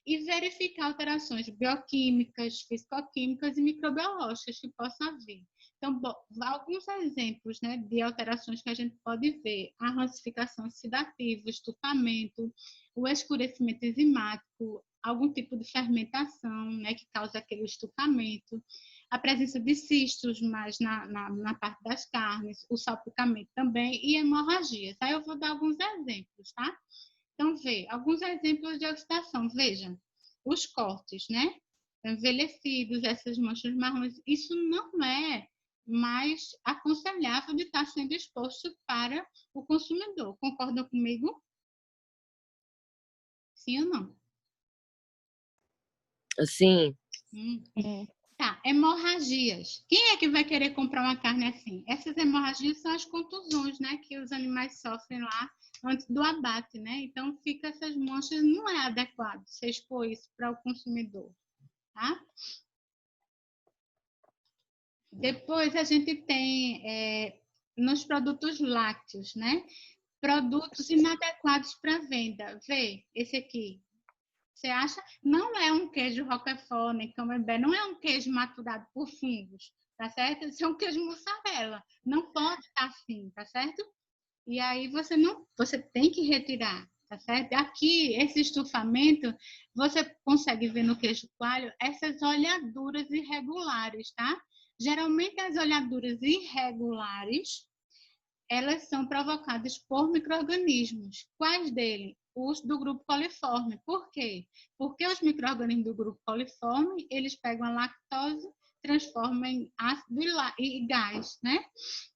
E verificar alterações bioquímicas, fisicoquímicas e microbiológicas que possam haver. Então, alguns exemplos, né, de alterações que a gente pode ver: a rancificação oxidativa, o estufamento, o escurecimento enzimático, algum tipo de fermentação, né, que causa aquele estufamento, a presença de cistos mais na parte das carnes, o salpicamento também e hemorragias. Aí eu vou dar alguns exemplos, tá? Então, alguns exemplos de oxidação. Veja, os cortes, né? Envelhecidos, essas manchas marrons, isso não é mais aconselhável de estar sendo exposto para o consumidor. Concordam comigo? Sim ou não? Sim. Tá, hemorragias. Quem é que vai querer comprar uma carne assim? Essas hemorragias são as contusões, né, que os animais sofrem lá antes do abate, né? Então, fica essas manchas, não é adequado você expor isso para o consumidor, tá? Depois a gente tem nos produtos lácteos, né? Produtos inadequados para venda. Vê, esse aqui. Você acha? Não é um queijo Roquefort, nem Camembert, não é um queijo maturado por fungos, tá certo? Isso é um queijo mussarela. Não pode estar assim, tá certo? E aí você tem que retirar, tá certo? Aqui, esse estufamento, você consegue ver no queijo coalho essas olhaduras irregulares, tá? Geralmente as olhaduras irregulares, elas são provocadas por micro-organismos. Quais deles? Os do grupo coliforme. Por quê? Porque os micro-organismos do grupo coliforme, eles pegam a lactose, transformam em ácido e gás, né?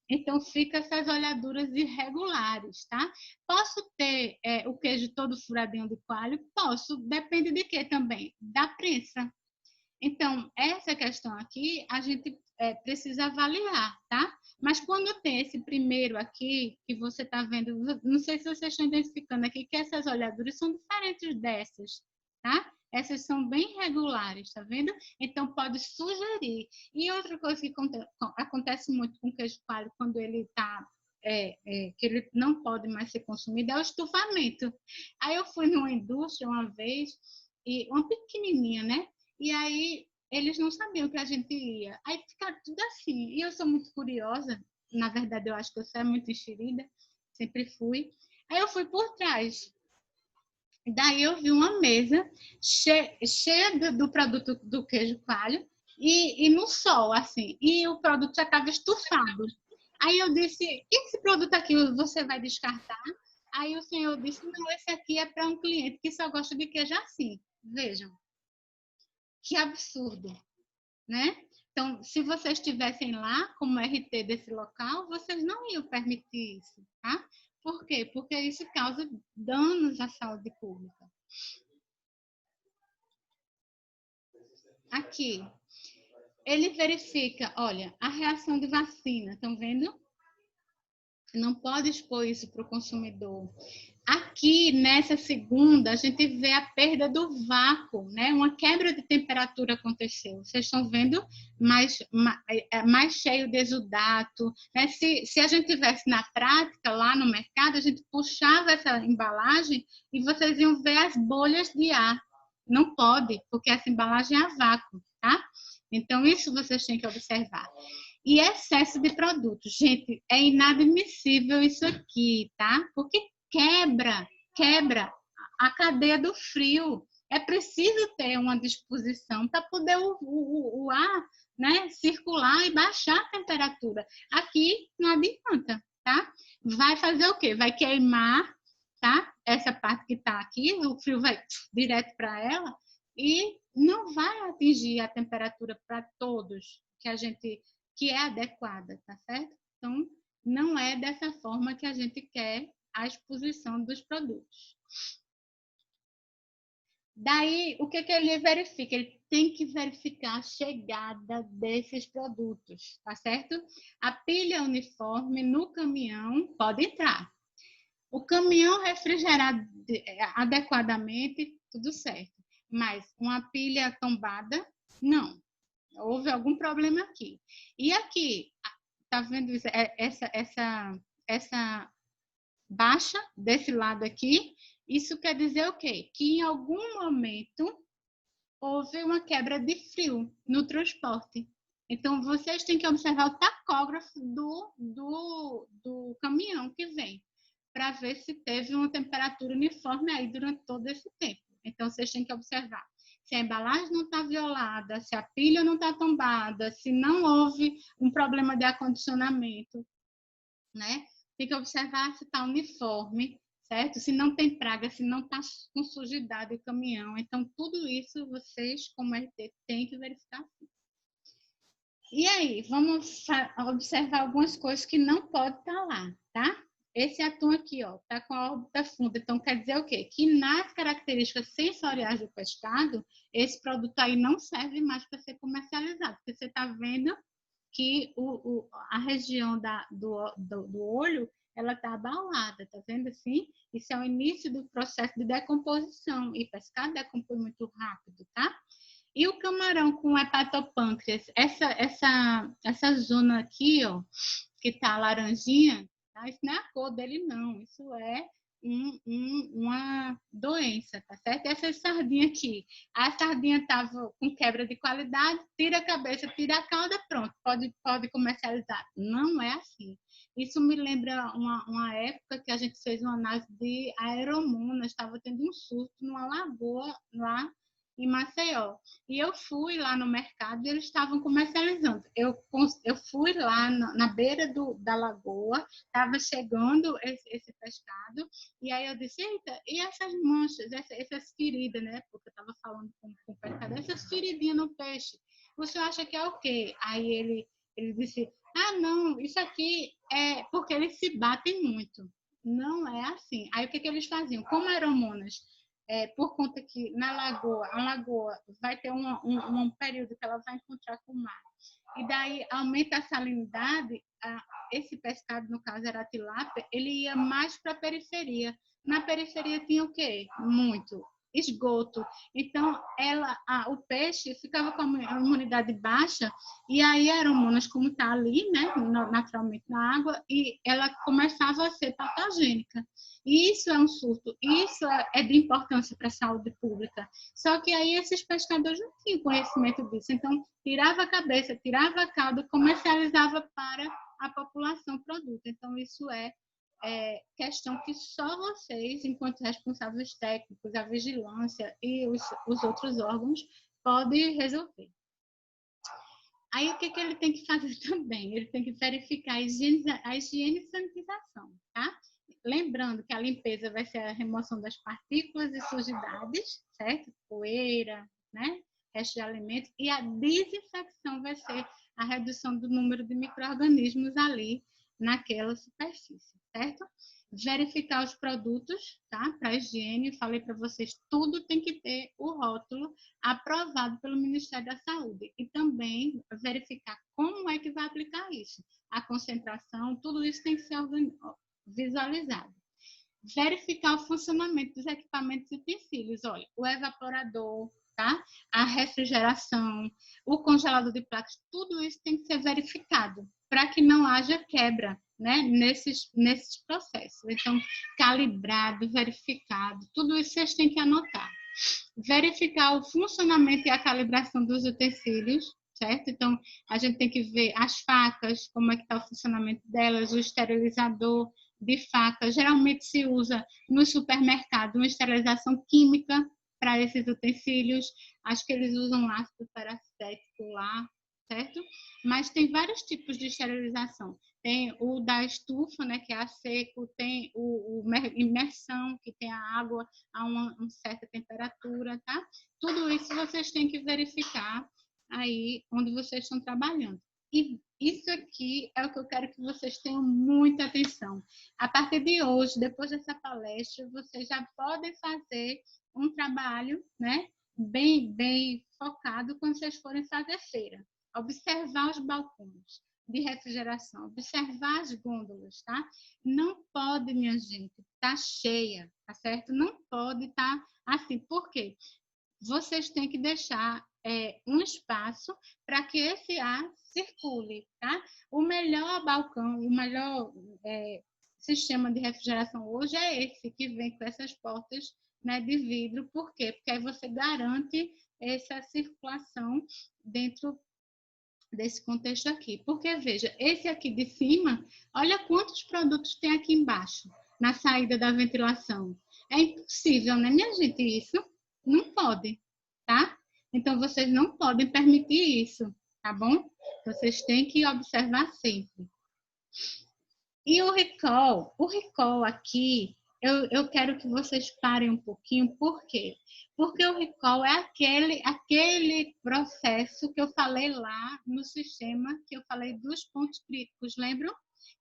Então, fica essas olhaduras irregulares, tá? Posso ter o queijo todo furadinho de coalho? Posso. Depende de quê também? Da prensa. Então, essa questão aqui, a gente precisa avaliar, tá? Mas quando tem esse primeiro aqui, que você está vendo, não sei se vocês estão identificando aqui, que essas olhaduras são diferentes dessas, tá? Essas são bem regulares, tá vendo? Então, pode sugerir. E outra coisa que acontece muito com o queijo coalho, quando ele está que ele não pode mais ser consumido, é o estufamento. Aí eu fui numa indústria uma vez, e uma pequenininha, né? E aí eles não sabiam que a gente ia. Aí ficaram tudo assim. E eu sou muito curiosa. Na verdade, eu acho que eu sou muito enxerida. Sempre fui. Aí eu fui por trás. Daí eu vi uma mesa cheia do produto do queijo coalho e no sol, assim. E o produto já estava estufado. Aí eu disse, esse produto aqui você vai descartar? Aí o senhor disse, não, esse aqui é para um cliente que só gosta de queijo assim. Vejam. Que absurdo, né? Então, se vocês estivessem lá como RT desse local, vocês não iam permitir isso, tá? Por quê? Porque isso causa danos à saúde pública. Aqui, ele verifica, olha, a reação de vacina, estão vendo? Não pode expor isso para o consumidor. Aqui, nessa segunda, a gente vê a perda do vácuo, né? Uma quebra de temperatura aconteceu. Vocês estão vendo mais cheio de exudato, né? Se a gente tivesse na prática, lá no mercado, a gente puxava essa embalagem e vocês iam ver as bolhas de ar. Não pode, porque essa embalagem é a vácuo, tá? Então, isso vocês têm que observar. E excesso de produtos. Gente, é inadmissível isso aqui, tá? Porque quebra a cadeia do frio. É preciso ter uma disposição para poder o ar, né, circular e baixar a temperatura. Aqui não adianta, tá? Vai fazer o quê? Vai queimar, tá? Essa parte que está aqui, o frio vai direto para ela e não vai atingir a temperatura para todos que é adequada, tá certo? Então, não é dessa forma que a gente quer a exposição dos produtos. Daí, o que ele verifica? Ele tem que verificar a chegada desses produtos, tá certo? A pilha uniforme no caminhão pode entrar. O caminhão refrigerado adequadamente, tudo certo. Mas uma pilha tombada, não. Houve algum problema aqui. E aqui, tá vendo isso? Essa baixa desse lado aqui, isso quer dizer o quê? Que em algum momento houve uma quebra de frio no transporte. Então, vocês têm que observar o tacógrafo do caminhão que vem, para ver se teve uma temperatura uniforme aí durante todo esse tempo. Então, vocês têm que observar se a embalagem não está violada, se a pilha não está tombada, se não houve um problema de acondicionamento, né? Tem que observar se está uniforme, certo? Se não tem praga, se não está com sujidade o caminhão. Então, tudo isso vocês, como RT, têm que verificar. E aí, vamos observar algumas coisas que não pode estar lá, tá? Esse atum aqui, ó, tá com a órbita funda. Então, quer dizer o quê? Que nas características sensoriais do pescado, esse produto aí não serve mais para ser comercializado. Porque você está vendo que a região do olho, ela está abalada, tá vendo assim? Isso é o início do processo de decomposição. E pescado decompõe muito rápido, tá? E o camarão com hepatopâncreas, essa zona aqui, ó, que tá laranjinha, tá? Isso não é a cor dele, não. Isso é uma doença, tá certo? Essa sardinha aqui. A sardinha estava com quebra de qualidade, tira a cabeça, tira a cauda, pronto, pode comercializar. Não é assim. Isso me lembra uma época que a gente fez uma análise de aeromonas, estava tendo um surto numa lagoa lá em Maceió. E eu fui lá no mercado e eles estavam comercializando. Eu fui lá na beira da lagoa, estava chegando esse pescado, e aí eu disse, eita, e essas manchas, essas feridas, né? Porque eu estava falando com o pescador, essas feridinhas no peixe, o senhor acha que é o quê? Aí ele disse, ah, não, isso aqui é porque eles se batem muito. Não é assim. Aí o que eles faziam? Como aeromonas, por conta que na lagoa, a lagoa vai ter um período que ela vai encontrar com o mar, e daí aumenta a salinidade, esse pescado, no caso era a tilápia, ele ia mais para a periferia. Na periferia tinha o quê? Muito esgoto. Então, o peixe ficava com a imunidade baixa, e aí a aeromonas, como está ali, né, naturalmente na água, e ela começava a ser patogênica. E isso é um surto, isso é de importância para a saúde pública. Só que aí esses pescadores não tinham conhecimento disso, então tirava a cabeça, tirava a cauda, comercializava para a população o produto. Então, isso é questão que só vocês, enquanto responsáveis técnicos, a vigilância e os outros órgãos, podem resolver. Aí, o que ele tem que fazer também? Ele tem que verificar a higiene e sanitização, tá? Lembrando que a limpeza vai ser a remoção das partículas e sujidades, certo? Poeira, né? Resto de alimentos. E a desinfecção vai ser a redução do número de micro-organismos ali naquela superfície, certo? Verificar os produtos, tá? Para higiene, falei para vocês, tudo tem que ter o rótulo aprovado pelo Ministério da Saúde. E também verificar como é que vai aplicar isso. A concentração, tudo isso tem que ser visualizado. Verificar o funcionamento dos equipamentos e utensílios. Olha, o evaporador, tá? A refrigeração, o congelador de placas, tudo isso tem que ser verificado para que não haja quebra, né, nesses processos. Então, calibrado, verificado, tudo isso vocês têm que anotar. Verificar o funcionamento e a calibração dos utensílios, certo? Então, a gente tem que ver as facas, como é que está o funcionamento delas, o esterilizador de facas. Geralmente se usa no supermercado uma esterilização química, para esses utensílios. Acho que eles usam ácido peracético lá, certo? Mas tem vários tipos de esterilização. Tem o da estufa, né, que é a seco, tem o imersão, que tem a água a uma certa temperatura, tá? Tudo isso vocês têm que verificar aí onde vocês estão trabalhando. E isso aqui é o que eu quero que vocês tenham muita atenção. A partir de hoje, depois dessa palestra, vocês já podem fazer um trabalho, né, bem focado quando vocês forem fazer feira. Observar os balcões de refrigeração, observar as gôndolas, tá? Não pode, minha gente, tá cheia, tá certo? Não pode estar assim. Por quê? Vocês têm que deixar um espaço para que esse ar circule, tá? O melhor balcão, o melhor sistema de refrigeração hoje é esse, que vem com essas portas, né, de vidro. Por quê? Porque aí você garante essa circulação dentro desse contexto aqui. Porque, veja, esse aqui de cima, olha quantos produtos tem aqui embaixo, na saída da ventilação. É impossível, né, minha gente, isso? Não pode, tá? Então, vocês não podem permitir isso, tá bom? Vocês têm que observar sempre. E o recall aqui, eu quero que vocês parem um pouquinho, por quê? Porque o recall é aquele processo que eu falei lá no sistema, que eu falei dos pontos críticos, lembram?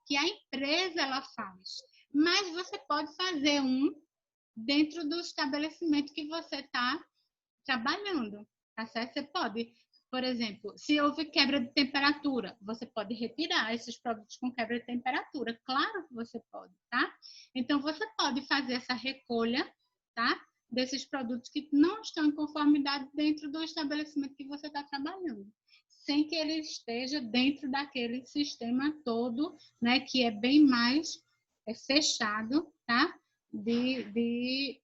Que a empresa ela faz. Mas você pode fazer um dentro do estabelecimento que você está trabalhando, tá certo? Você pode, por exemplo, se houve quebra de temperatura, você pode retirar esses produtos com quebra de temperatura. Claro que você pode, tá? Então, você pode fazer essa recolha, tá? Desses produtos que não estão em conformidade dentro do estabelecimento que você está trabalhando, sem que ele esteja dentro daquele sistema todo, né? Que é bem mais fechado, tá? De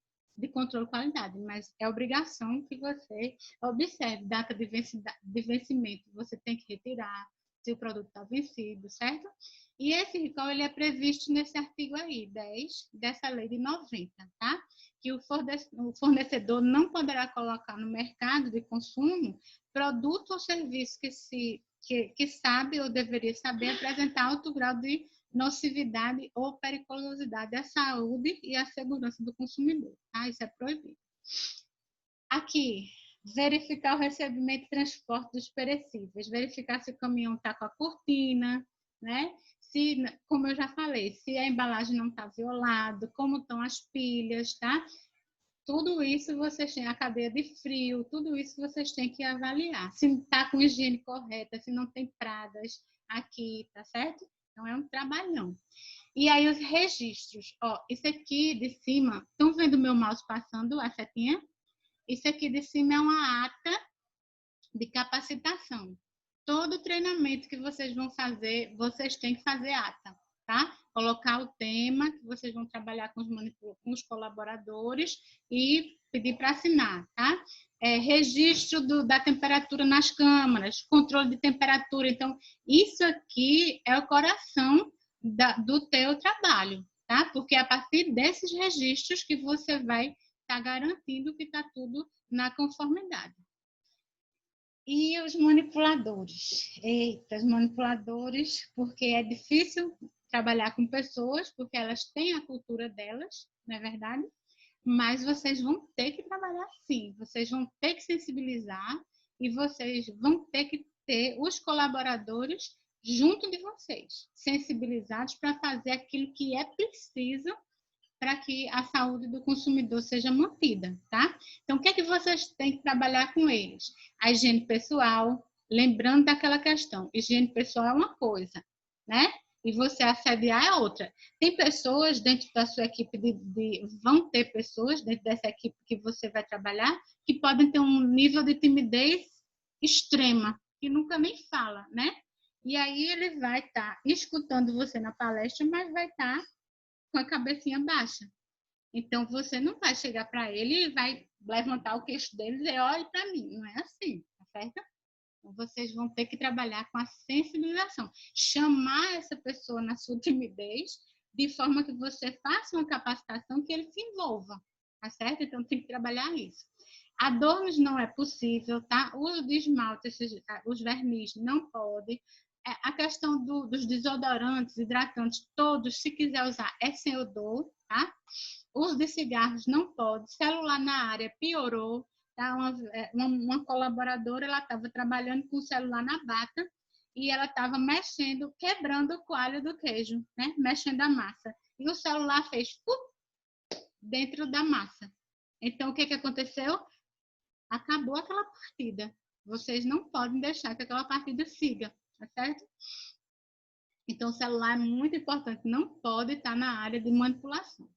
controle de qualidade, mas é obrigação que você observe data de vencimento, você tem que retirar se o produto está vencido, certo? E esse recall ele é previsto nesse artigo aí, 10 dessa lei de 90, tá? Que o fornecedor não poderá colocar no mercado de consumo produto ou serviço que sabe ou deveria saber apresentar alto grau de nocividade ou periculosidade à saúde e à segurança do consumidor, tá? Isso é proibido. Aqui, verificar o recebimento e transporte dos perecíveis, verificar se o caminhão está com a cortina, né? Se, como eu já falei, se a embalagem não está violada, como estão as pilhas, tá? Tudo isso vocês têm, a cadeia de frio, tudo isso vocês têm que avaliar. Se está com higiene correta, se não tem pragas aqui, tá certo? Então, é um trabalhão. E aí, os registros. Ó, isso aqui de cima, estão vendo meu mouse passando a setinha? Isso aqui de cima é uma ata de capacitação. Todo treinamento que vocês vão fazer, vocês têm que fazer ata, tá? Colocar o tema que vocês vão trabalhar com os colaboradores e pedir para assinar, tá? Registro da temperatura nas câmaras, controle de temperatura. Então, isso aqui é o coração do teu trabalho, tá? Porque é a partir desses registros que você vai estar garantindo que está tudo na conformidade. E os manipuladores? Eita, os manipuladores, porque é difícil trabalhar com pessoas, porque elas têm a cultura delas, não é verdade? Mas vocês vão ter que trabalhar sim, vocês vão ter que sensibilizar e vocês vão ter que ter os colaboradores junto de vocês, sensibilizados para fazer aquilo que é preciso para que a saúde do consumidor seja mantida, tá? Então, o que é que vocês têm que trabalhar com eles? A higiene pessoal, lembrando daquela questão, higiene pessoal é uma coisa, né? E você assediar é outra. Tem pessoas dentro da sua equipe, vão ter pessoas dentro dessa equipe que você vai trabalhar que podem ter um nível de timidez extrema, que nunca nem fala, né? E aí ele vai estar escutando você na palestra, mas vai estar com a cabecinha baixa. Então, você não vai chegar para ele e vai levantar o queixo dele e dizer, olhe para mim. Não é assim, tá certo? Então, vocês vão ter que trabalhar com a sensibilização. Chamar essa pessoa na sua timidez, de forma que você faça uma capacitação que ele se envolva. tá certo? Então, tem que trabalhar isso. Adornos não é possível, tá? O uso de esmalte, os verniz, não pode. A questão dos desodorantes, hidratantes, todos, se quiser usar, é sem odor, tá? O uso de cigarros não pode. Celular na área piorou, tá? Uma colaboradora, ela estava trabalhando com o celular na bata e ela estava mexendo, quebrando o coalho do queijo, né? Mexendo a massa. E o celular fez dentro da massa. Então, o que aconteceu? Acabou aquela partida. Vocês não podem deixar que aquela partida siga, tá certo? Então, o celular é muito importante, não pode estar na área de manipulação.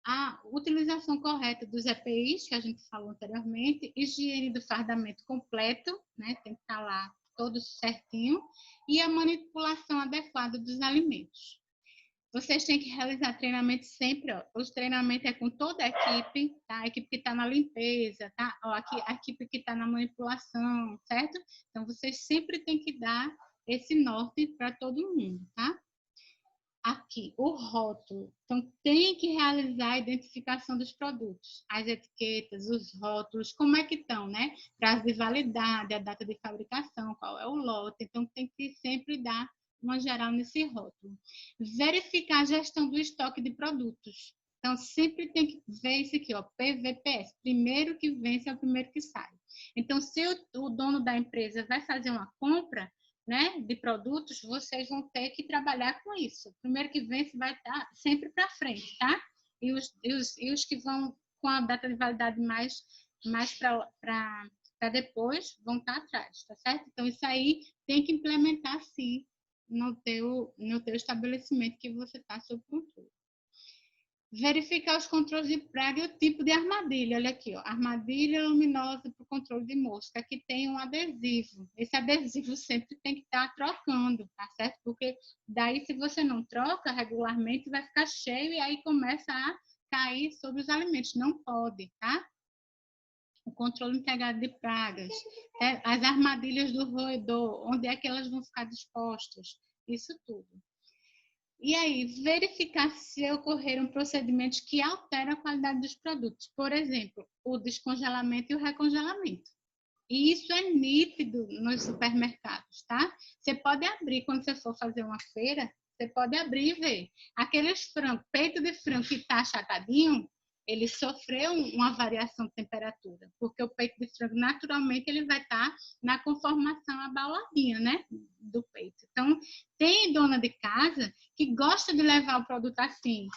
A utilização correta dos EPIs, que a gente falou anteriormente, higiene do fardamento completo, né? Tem que estar lá todo certinho, e a manipulação adequada dos alimentos. Vocês têm que realizar treinamento sempre, ó. Os treinamentos é com toda a equipe, tá? A equipe que está na limpeza, tá? Ó, aqui, a equipe que está na manipulação, certo? Então, vocês sempre têm que dar esse norte para todo mundo, tá? Aqui, o rótulo. Então, tem que realizar a identificação dos produtos, as etiquetas, os rótulos, como é que estão, né? Prazo de validade, a data de fabricação, qual é o lote. Então, tem que sempre dar uma geral nesse rótulo. Verificar a gestão do estoque de produtos. Então, sempre tem que ver isso aqui, ó, PVPS. Primeiro que vence é o primeiro que sai. Então, se o dono da empresa vai fazer uma compra, né, de produtos, vocês vão ter que trabalhar com isso. Primeiro que vence vai estar sempre para frente, tá? E os que vão com a data de validade mais para depois vão estar atrás, tá certo? Então, isso aí tem que implementar, sim, no teu estabelecimento que você está sob controle. Verificar os controles de praga e o tipo de armadilha. Olha aqui, ó, armadilha luminosa para o controle de mosca. Aqui tem um adesivo. Esse adesivo sempre tem que estar trocando, tá certo? Porque daí, se você não troca regularmente, vai ficar cheio e aí começa a cair sobre os alimentos. Não pode, tá? O controle integrado de pragas, as armadilhas do roedor, onde é que elas vão ficar dispostas, isso tudo. E aí, verificar se ocorreram procedimentos que alteram a qualidade dos produtos. Por exemplo, o descongelamento e o recongelamento. E isso é nítido nos supermercados, tá? Você pode abrir, quando você for fazer uma feira, você pode abrir e ver. Aqueles frangos, peito de frango que está achatadinho, ele sofreu uma variação de temperatura, porque o peito de frango, naturalmente, ele vai estar na conformação abauladinha, né, do peito. Então, tem dona de casa que gosta de levar o produto assim,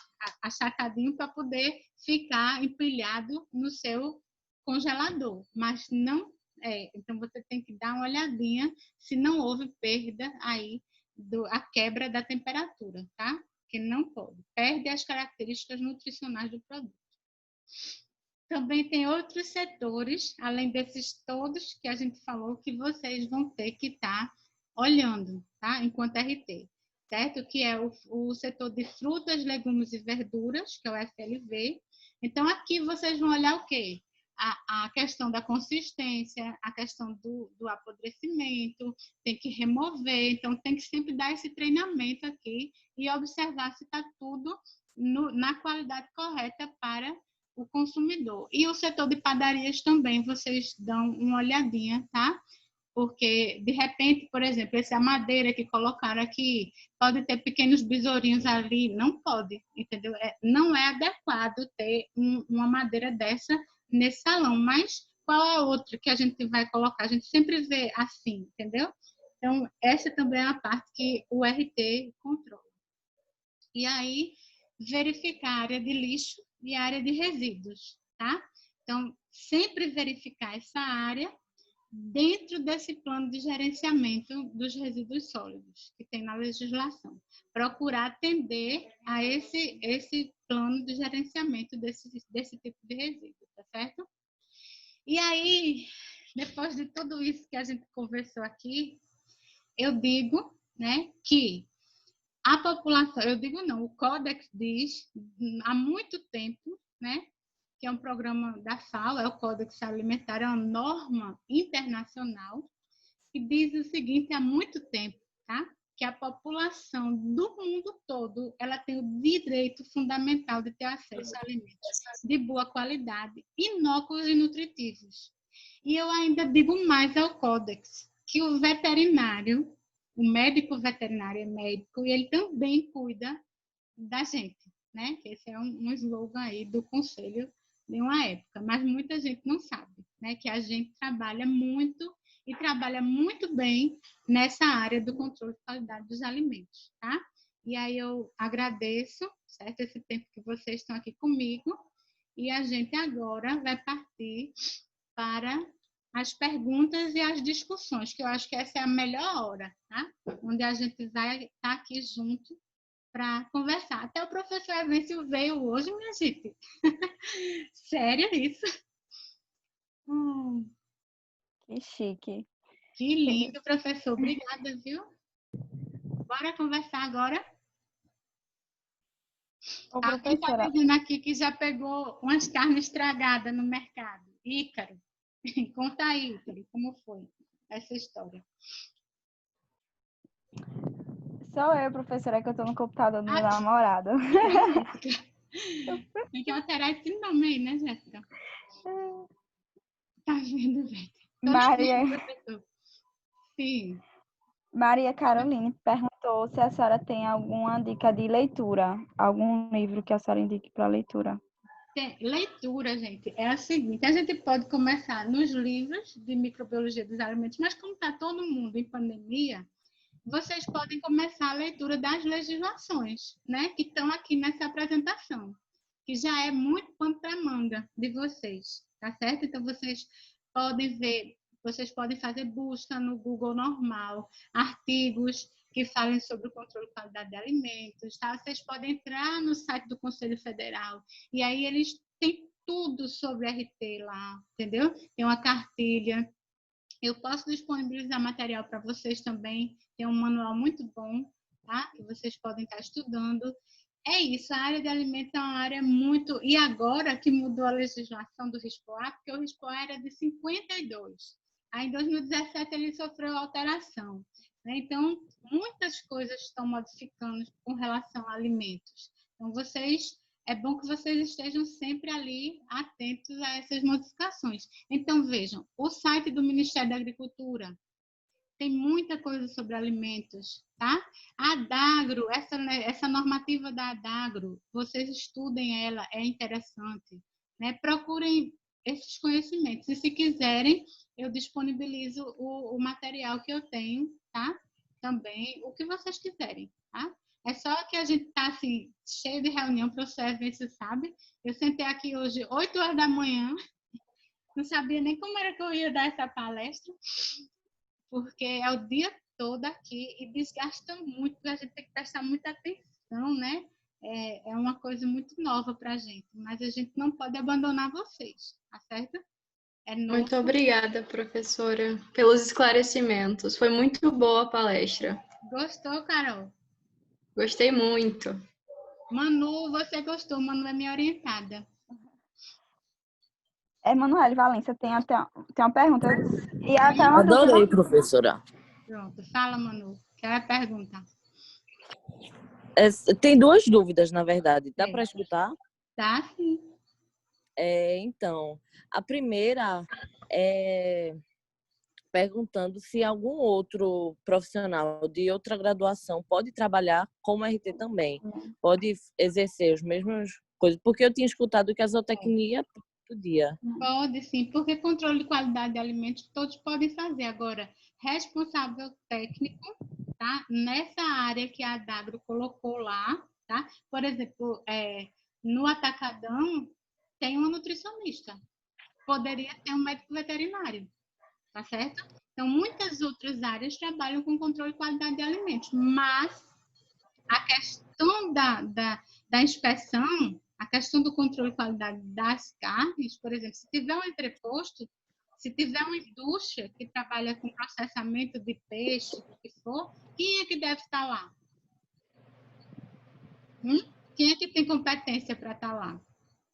achatadinho, para poder ficar empilhado no seu congelador, mas não então você tem que dar uma olhadinha se não houve perda aí, a quebra da temperatura, tá? Que não pode. Perde as características nutricionais do produto. Também tem outros setores, além desses todos que a gente falou, que vocês vão ter que estar olhando, tá? Enquanto RT, certo? Que é o setor de frutas, legumes e verduras, que é o FLV. Então, aqui vocês vão olhar o quê? A questão da consistência, a questão do apodrecimento, tem que remover, então tem que sempre dar esse treinamento aqui e observar se está tudo na qualidade correta para o consumidor. E o setor de padarias também, vocês dão uma olhadinha, tá? Porque, de repente, por exemplo, essa madeira que colocaram aqui, pode ter pequenos besourinhos ali, não pode, entendeu? Não é adequado ter uma madeira dessa nesse salão, mas qual é a outra que a gente vai colocar? A gente sempre vê assim, entendeu? Então, essa também é a parte que o RT controla. E aí, verificar a área de lixo e a área de resíduos, tá? Então, sempre verificar essa área dentro desse plano de gerenciamento dos resíduos sólidos que tem na legislação. Procurar atender a esse plano de gerenciamento desse tipo de resíduo, tá certo? E aí, depois de tudo isso que a gente conversou aqui, eu digo, né, que a população, eu digo não, o Códex diz há muito tempo, né, que é um programa da FAO, é o Códex Alimentar, é uma norma internacional que diz o seguinte há muito tempo, tá? que a população do mundo todo, ela tem o direito fundamental de ter acesso a alimentos de boa qualidade, inócuos e nutritivos. E eu ainda digo mais ao Códex, que o veterinário, o médico veterinário é médico e ele também cuida da gente, né? Esse é um slogan aí do conselho de uma época, mas muita gente não sabe, né? Que a gente trabalha muito e trabalha muito bem nessa área do controle de qualidade dos alimentos, tá? E aí eu agradeço, certo? Esse tempo que vocês estão aqui comigo e a gente agora vai partir para as perguntas e as discussões, que eu acho que essa é a melhor hora, tá? Onde a gente vai estar aqui junto para conversar. Até o professor Evencio veio hoje, minha gente. Sério isso? Que chique. Que lindo, professor. Obrigada, viu? Bora conversar agora? Ô, Alguém está professora, dizendo aqui que já pegou umas carnes estragadas no mercado. Ícaro, conta aí, Ícaro, como foi essa história? sou eu, professora, que eu tô no computador do meu namorado. Tem que alterar esse nome aí, né, Jéssica? Tá vendo, velho? Maria, Professor. Sim. Maria Caroline perguntou se a senhora tem alguma dica de leitura, algum livro que a senhora indique para leitura. Leitura, gente, é a seguinte: a gente pode começar nos livros de microbiologia dos alimentos, mas como está todo mundo em pandemia, vocês podem começar a leitura das legislações, né, que estão aqui nessa apresentação, que já é muito pano para manga de vocês, tá certo? Então, vocês podem ver, vocês podem fazer busca no Google normal, artigos que falem sobre o controle de qualidade de alimentos, tá? Vocês podem entrar no site do Conselho Federal e aí eles têm tudo sobre RT lá, entendeu? Tem uma cartilha. Eu posso disponibilizar material para vocês também. Tem um manual muito bom, tá? Que vocês podem estar estudando. É isso, a área de alimentos é uma área muito... E agora que mudou a legislação do RISPOA, porque o RISPOA era de 52. Aí, em 2017, ele sofreu alteração, né? Então, muitas coisas estão modificando com relação a alimentos. Então, é bom que vocês estejam sempre ali atentos a essas modificações. Então, vejam, o site do Ministério da Agricultura tem muita coisa sobre alimentos, tá? A Adagro, essa normativa da Adagro, vocês estudem ela, é interessante, né? Procurem esses conhecimentos. E se quiserem, eu disponibilizo o material que eu tenho, tá? Também, o que vocês quiserem, tá? É só que a gente tá assim, cheio de reunião, para você ver se sabe. Eu sentei aqui hoje, 8 horas da manhã, não sabia nem como era que eu ia dar essa palestra, porque é o dia todo aqui e desgasta muito, a gente tem que prestar muita atenção, né? É uma coisa muito nova para a gente, mas a gente não pode abandonar vocês, tá certo? É novo. Muito obrigada, professora, pelos esclarecimentos. Foi muito boa a palestra. Gostou, Carol? Gostei muito. Manu, você gostou? Manu é minha orientada. Emanuele Valência tem uma pergunta. E até uma Adorei, dúvida. professora. Pronto, fala, Manu. Qual é a pergunta? Tem duas dúvidas, na verdade. Dá para escutar? Tá, sim. Então, a primeira é perguntando se algum outro profissional de outra graduação pode trabalhar como RT também. Pode exercer as mesmas coisas. Porque eu tinha escutado que a zootecnia podia. Pode sim, porque controle de qualidade de alimentos todos podem fazer. Agora, responsável técnico, tá? Nessa área que a Adagro colocou lá, tá? Por exemplo, no Atacadão tem uma nutricionista. Poderia ter um médico veterinário, tá certo? Então, muitas outras áreas trabalham com controle de qualidade de alimentos, mas a questão da inspeção, a questão do controle de qualidade das carnes, por exemplo, se tiver um entreposto, se tiver uma indústria que trabalha com processamento de peixe, o que for, quem é que deve estar lá? Quem é que tem competência para estar lá?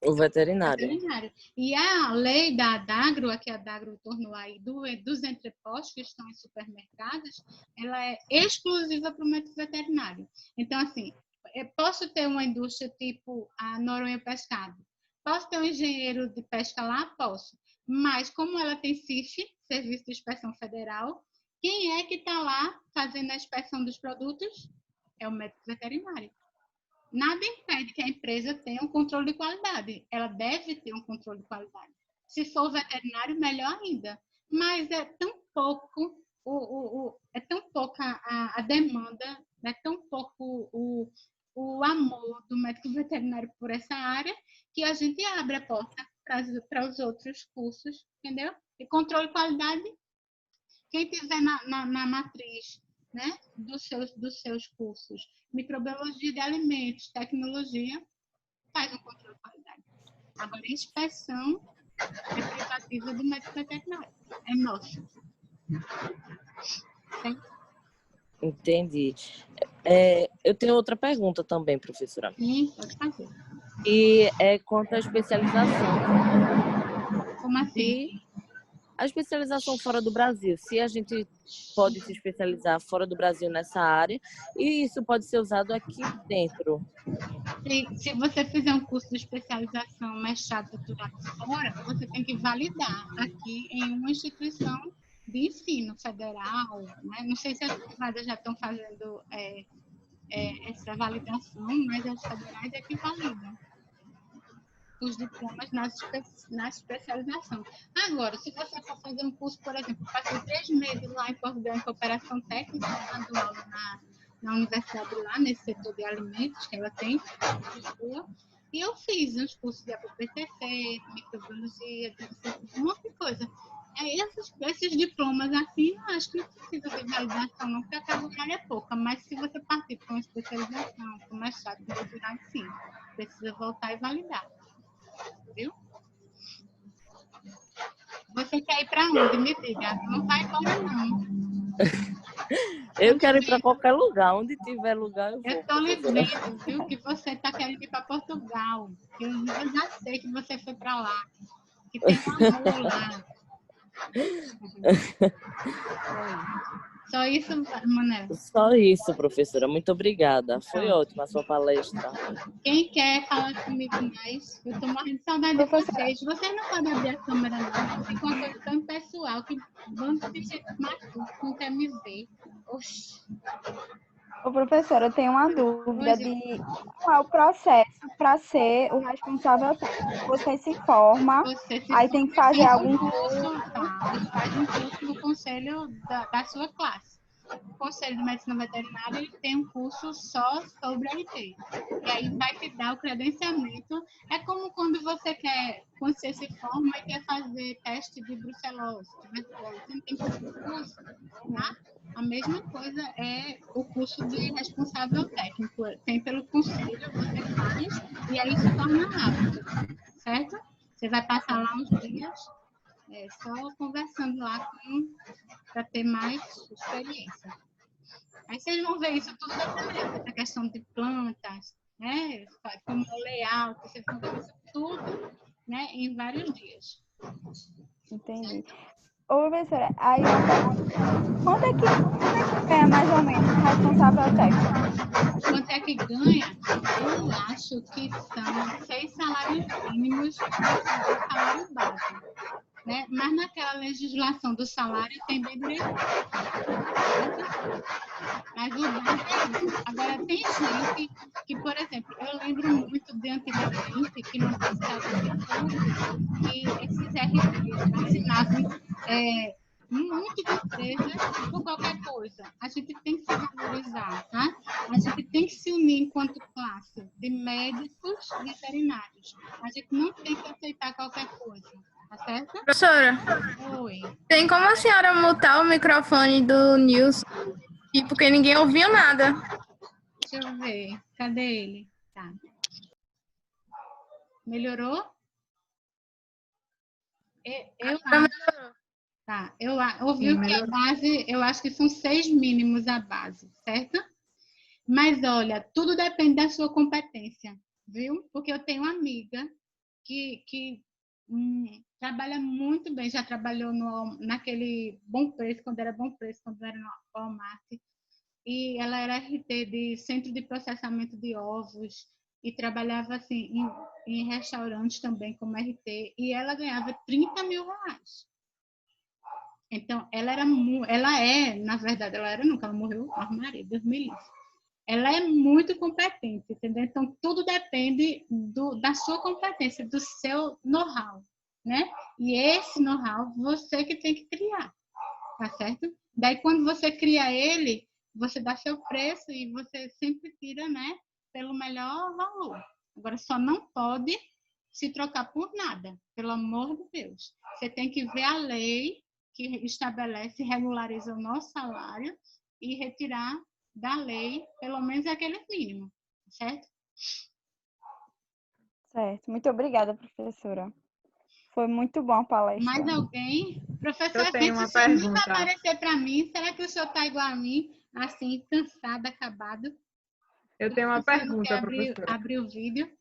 O veterinário. Veterinário. E a lei da Adagro, que a Adagro tornou aí dos entrepostos que estão em supermercados, ela é exclusiva para o médico veterinário. Então, assim, eu posso ter uma indústria tipo a Noronha Pescado. Posso ter um engenheiro de pesca lá? Posso. Mas como ela tem CIF, Serviço de Inspeção Federal, quem é que está lá fazendo a inspeção dos produtos? É o médico veterinário. Nada impede que a empresa tenha um controle de qualidade. Ela deve ter um controle de qualidade. Se for veterinário, melhor ainda. Mas é tão pouco é tão pouca a demanda, é tão pouco o amor do médico veterinário por essa área que a gente abre a porta para os outros cursos, entendeu? E controle de qualidade, quem tiver na matriz, né, dos seus cursos, microbiologia de alimentos, tecnologia, faz um controle de qualidade. Agora, a inspeção é privativa do médico veterinário. É nosso. Entendi. Eu tenho outra pergunta também, professora. Sim, pode fazer. E é quanto à especialização. Como assim? E a especialização fora do Brasil, se a gente pode se especializar fora do Brasil nessa área, e isso pode ser usado aqui dentro. Se você fizer um curso de especialização, mestrado, doutorado fora, você tem que validar aqui em uma instituição de ensino federal, né? Não sei se as privadas já estão fazendo essa validação, mas as federais é que validam os diplomas na especialização. Agora, se você for fazer um curso, por exemplo, passei 3 meses lá em Portugal em cooperação técnica, dando aula na universidade lá, nesse setor de alimentos que ela tem, e eu fiz uns cursos de APPCC, microbiologia, um monte de coisa. Esses diplomas assim, eu acho que não precisa de validação, não, porque a carga horária é pouca, mas se você partir para uma especialização, para o mestrado, para o doutorado, sim, precisa voltar e validar. Viu? Você quer ir para onde? Me diga. Não vai embora, não. Eu quero ir para qualquer lugar. Onde tiver lugar, eu vou. Eu estou lhe vendo, viu, que você está querendo ir para Portugal. Eu já sei que você foi para lá. Que tem um amor lá. Só isso, Manel? Só isso, professora. Muito obrigada. Foi ótima a sua palestra. Quem quer falar comigo mais? Eu estou morrendo de saudade de vocês. Vocês não podem abrir a câmera, não. Tem uma coisa tão pessoal que bando de gente maluco não quer me ver. Oxi. Ô, professora, eu tenho uma dúvida de qual é o processo para ser o responsável técnico. Você se forma, aí tem que fazer algum curso. Tá? Você faz um curso no conselho da sua classe. O Conselho de Medicina Veterinária ele tem um curso só sobre RT. E aí vai te dar o credenciamento. É como quando você se forma e quer fazer teste de brucelose, tuberculose. Você não tem curso, tá? A mesma coisa é o curso de responsável técnico. Tem pelo conselho, você faz, e aí se torna rápido, certo? Você vai passar lá uns dias só conversando lá para ter mais experiência. Aí vocês vão ver isso tudo aprendendo, essa questão de plantas, né? Como o layout, vocês vão ver isso tudo, né? Em vários dias. Entendi. Ô, professora, aí quanto é que ganha mais ou menos o responsável técnico? Quanto é que ganha? Eu acho que são 6 salários mínimos do salário básico. Né? Mas naquela legislação do salário tem bem direitinho. Mas o básico é isso. Agora, tem gente que, por exemplo, eu lembro muito de antigamente que no Estado de Público, que esses RPs assinavam um monte de empresas por qualquer coisa. A gente tem que se valorizar, tá? A gente tem que se unir enquanto classe de médicos veterinários. A gente não tem que aceitar qualquer coisa. Tá certo? Professora, Oi. tem como a senhora mutar o microfone do Nilson? Porque ninguém ouviu nada. Deixa eu ver. Cadê ele? Tá. Melhorou? Eu ouvi que a base, eu acho que são 6 mínimos a base, certo? Mas olha, tudo depende da sua competência, viu? Porque eu tenho uma amiga que trabalha muito bem, já trabalhou naquele Bom Preço, quando era Bom Preço, quando era no Walmart, e ela era RT de Centro de Processamento de Ovos, e trabalhava assim em restaurantes também como RT, e ela ganhava 30 mil reais. Então, ela é, na verdade, ela era nunca, ela morreu, Maria, Deus me livre. Ela é muito competente, entendeu? Então, tudo depende da sua competência, do seu know-how, né? E esse know-how, você que tem que criar, tá certo? Daí, quando você cria ele, você dá seu preço e você sempre tira, né, pelo melhor valor. Agora, só não pode se trocar por nada, pelo amor de Deus. Você tem que ver a lei que estabelece, regulariza o nosso salário e retirar da lei, pelo menos aquele mínimo, certo? Certo. Muito obrigada, professora. Foi muito bom a palestra. Mais alguém? Professor, Eu tenho uma Vinícius nunca pergunta. aparecer para mim. Será que o senhor está igual a mim, assim, cansado, acabado? Eu tenho uma O senhor não pergunta, quer professora. abrir o vídeo?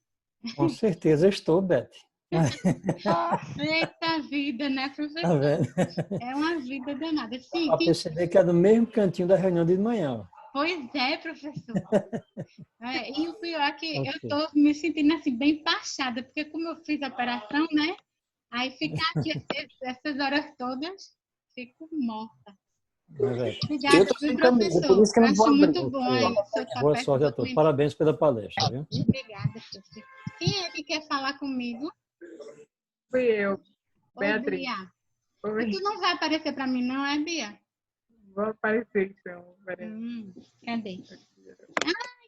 Com certeza estou, Beth. Eita vida, né, Tá professor? vendo? É uma vida danada. Sim, Para perceber que é do mesmo cantinho da reunião de manhã. Ó. pois é, professor. E o pior é que eu Ok. estou me sentindo assim, bem passada, porque como eu fiz a operação, né? Aí ficar aqui essas horas todas, fico morta. Obrigada, Eu tô viu, sem camisa, por professor? isso que eu não vou Acho abrir. muito bom aí o senhor estar Boa perto sorte a do todos. menino. Parabéns pela palestra, viu? Obrigada, professor. Quem é que quer falar comigo? Fui eu, Oi, Beatriz. Bia. E Oi. tu não vai aparecer para mim, não é, Bia? Vou aparecer, então. Peraí. Cadê?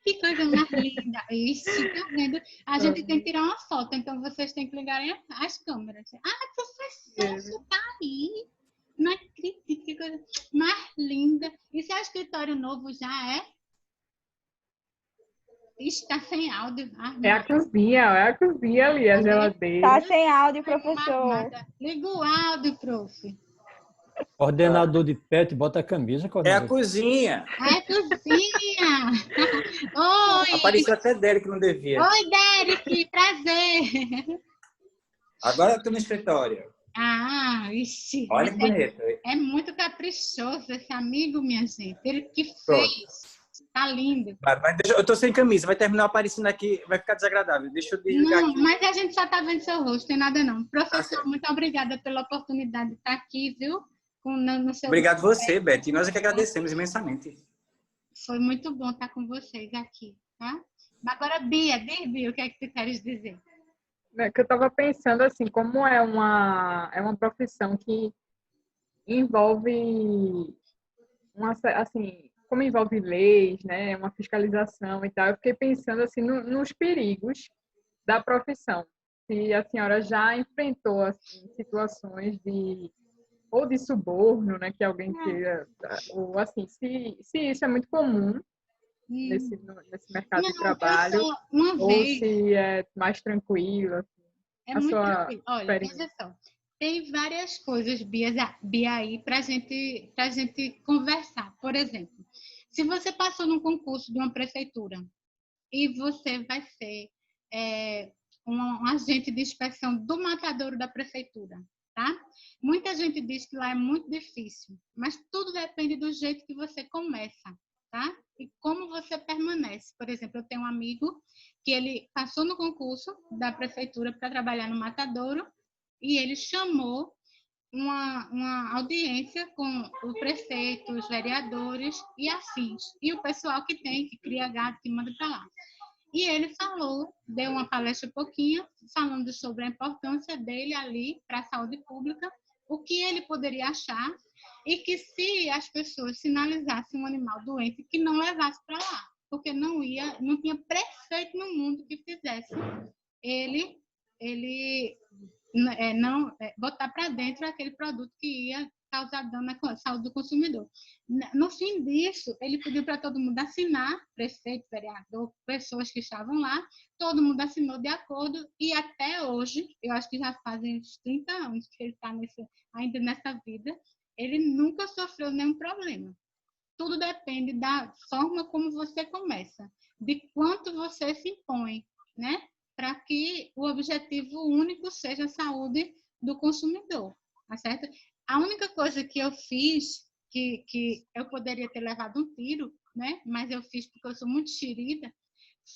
Que coisa mais linda. Ixi, tá vendo? A gente tem que tirar uma foto, então vocês têm que ligarem as câmeras. Ah, professor, você tá aí. Não acredito, que coisa mais linda. E seu escritório novo já é? Está sem áudio. É a cozinha ali, a geladeira. Tá sem áudio, professor. Liga o áudio, prof. Coordenador de PET, bota a camisa. É a Coordenador. cozinha. É cozinha. Oi. Apareceu até dele que não devia. Oi, Derek. Prazer. Agora eu tô no escritório. Ah, ixi. Olha que bonito. É muito caprichoso esse amigo, minha gente. Ele que fez. Tá lindo. Mas eu tô sem camisa, vai terminar aparecendo aqui, vai ficar desagradável. Deixa eu desligar Não, aqui. mas a gente só tá vendo seu rosto, tem nada não. Professor, muito obrigada pela oportunidade de estar aqui, viu? No seu Obrigado você, Beth. E nós é que agradecemos imensamente. Foi muito bom estar com vocês aqui, tá? Agora, Bia, diz, Bia, o que é que tu queres dizer? Que eu estava pensando assim, como é uma profissão que envolve assim, como envolve leis, né, uma fiscalização e tal, eu fiquei pensando assim nos perigos da profissão. Se a senhora já enfrentou assim, situações ou de suborno, né, que alguém queira, ou assim, se isso é muito comum nesse mercado de trabalho, ou se é mais tranquilo, assim, é a muito sua tranquilo. Olha, veja só, tem várias coisas, Bia aí, para a gente conversar. Por exemplo, se você passou num concurso de uma prefeitura e você vai ser um agente de inspeção do matadouro da prefeitura, tá? Muita gente diz que lá é muito difícil, mas tudo depende do jeito que você começa, tá? E como você permanece. Por exemplo, eu tenho um amigo que ele passou no concurso da prefeitura para trabalhar no matadouro e ele chamou uma audiência com o prefeito, os vereadores e afins. E o pessoal que cria gado, que manda para lá. E ele deu uma palestra um pouquinho, falando sobre a importância dele ali para a saúde pública, o que ele poderia achar, e que se as pessoas sinalizassem um animal doente, que não levasse para lá, porque não tinha prefeito no mundo que fizesse ele não botar para dentro aquele produto que ia causar dano na saúde do consumidor. No fim disso, ele pediu para todo mundo assinar, prefeito, vereador, pessoas que estavam lá, todo mundo assinou de acordo, e até hoje, eu acho que já fazem uns 30 anos que ele está ainda nessa vida, ele nunca sofreu nenhum problema. Tudo depende da forma como você começa, de quanto você se impõe, né? para que o objetivo único seja a saúde do consumidor, tá certo? A única coisa que eu fiz, que eu poderia ter levado um tiro, né? Mas eu fiz porque eu sou muito xerida,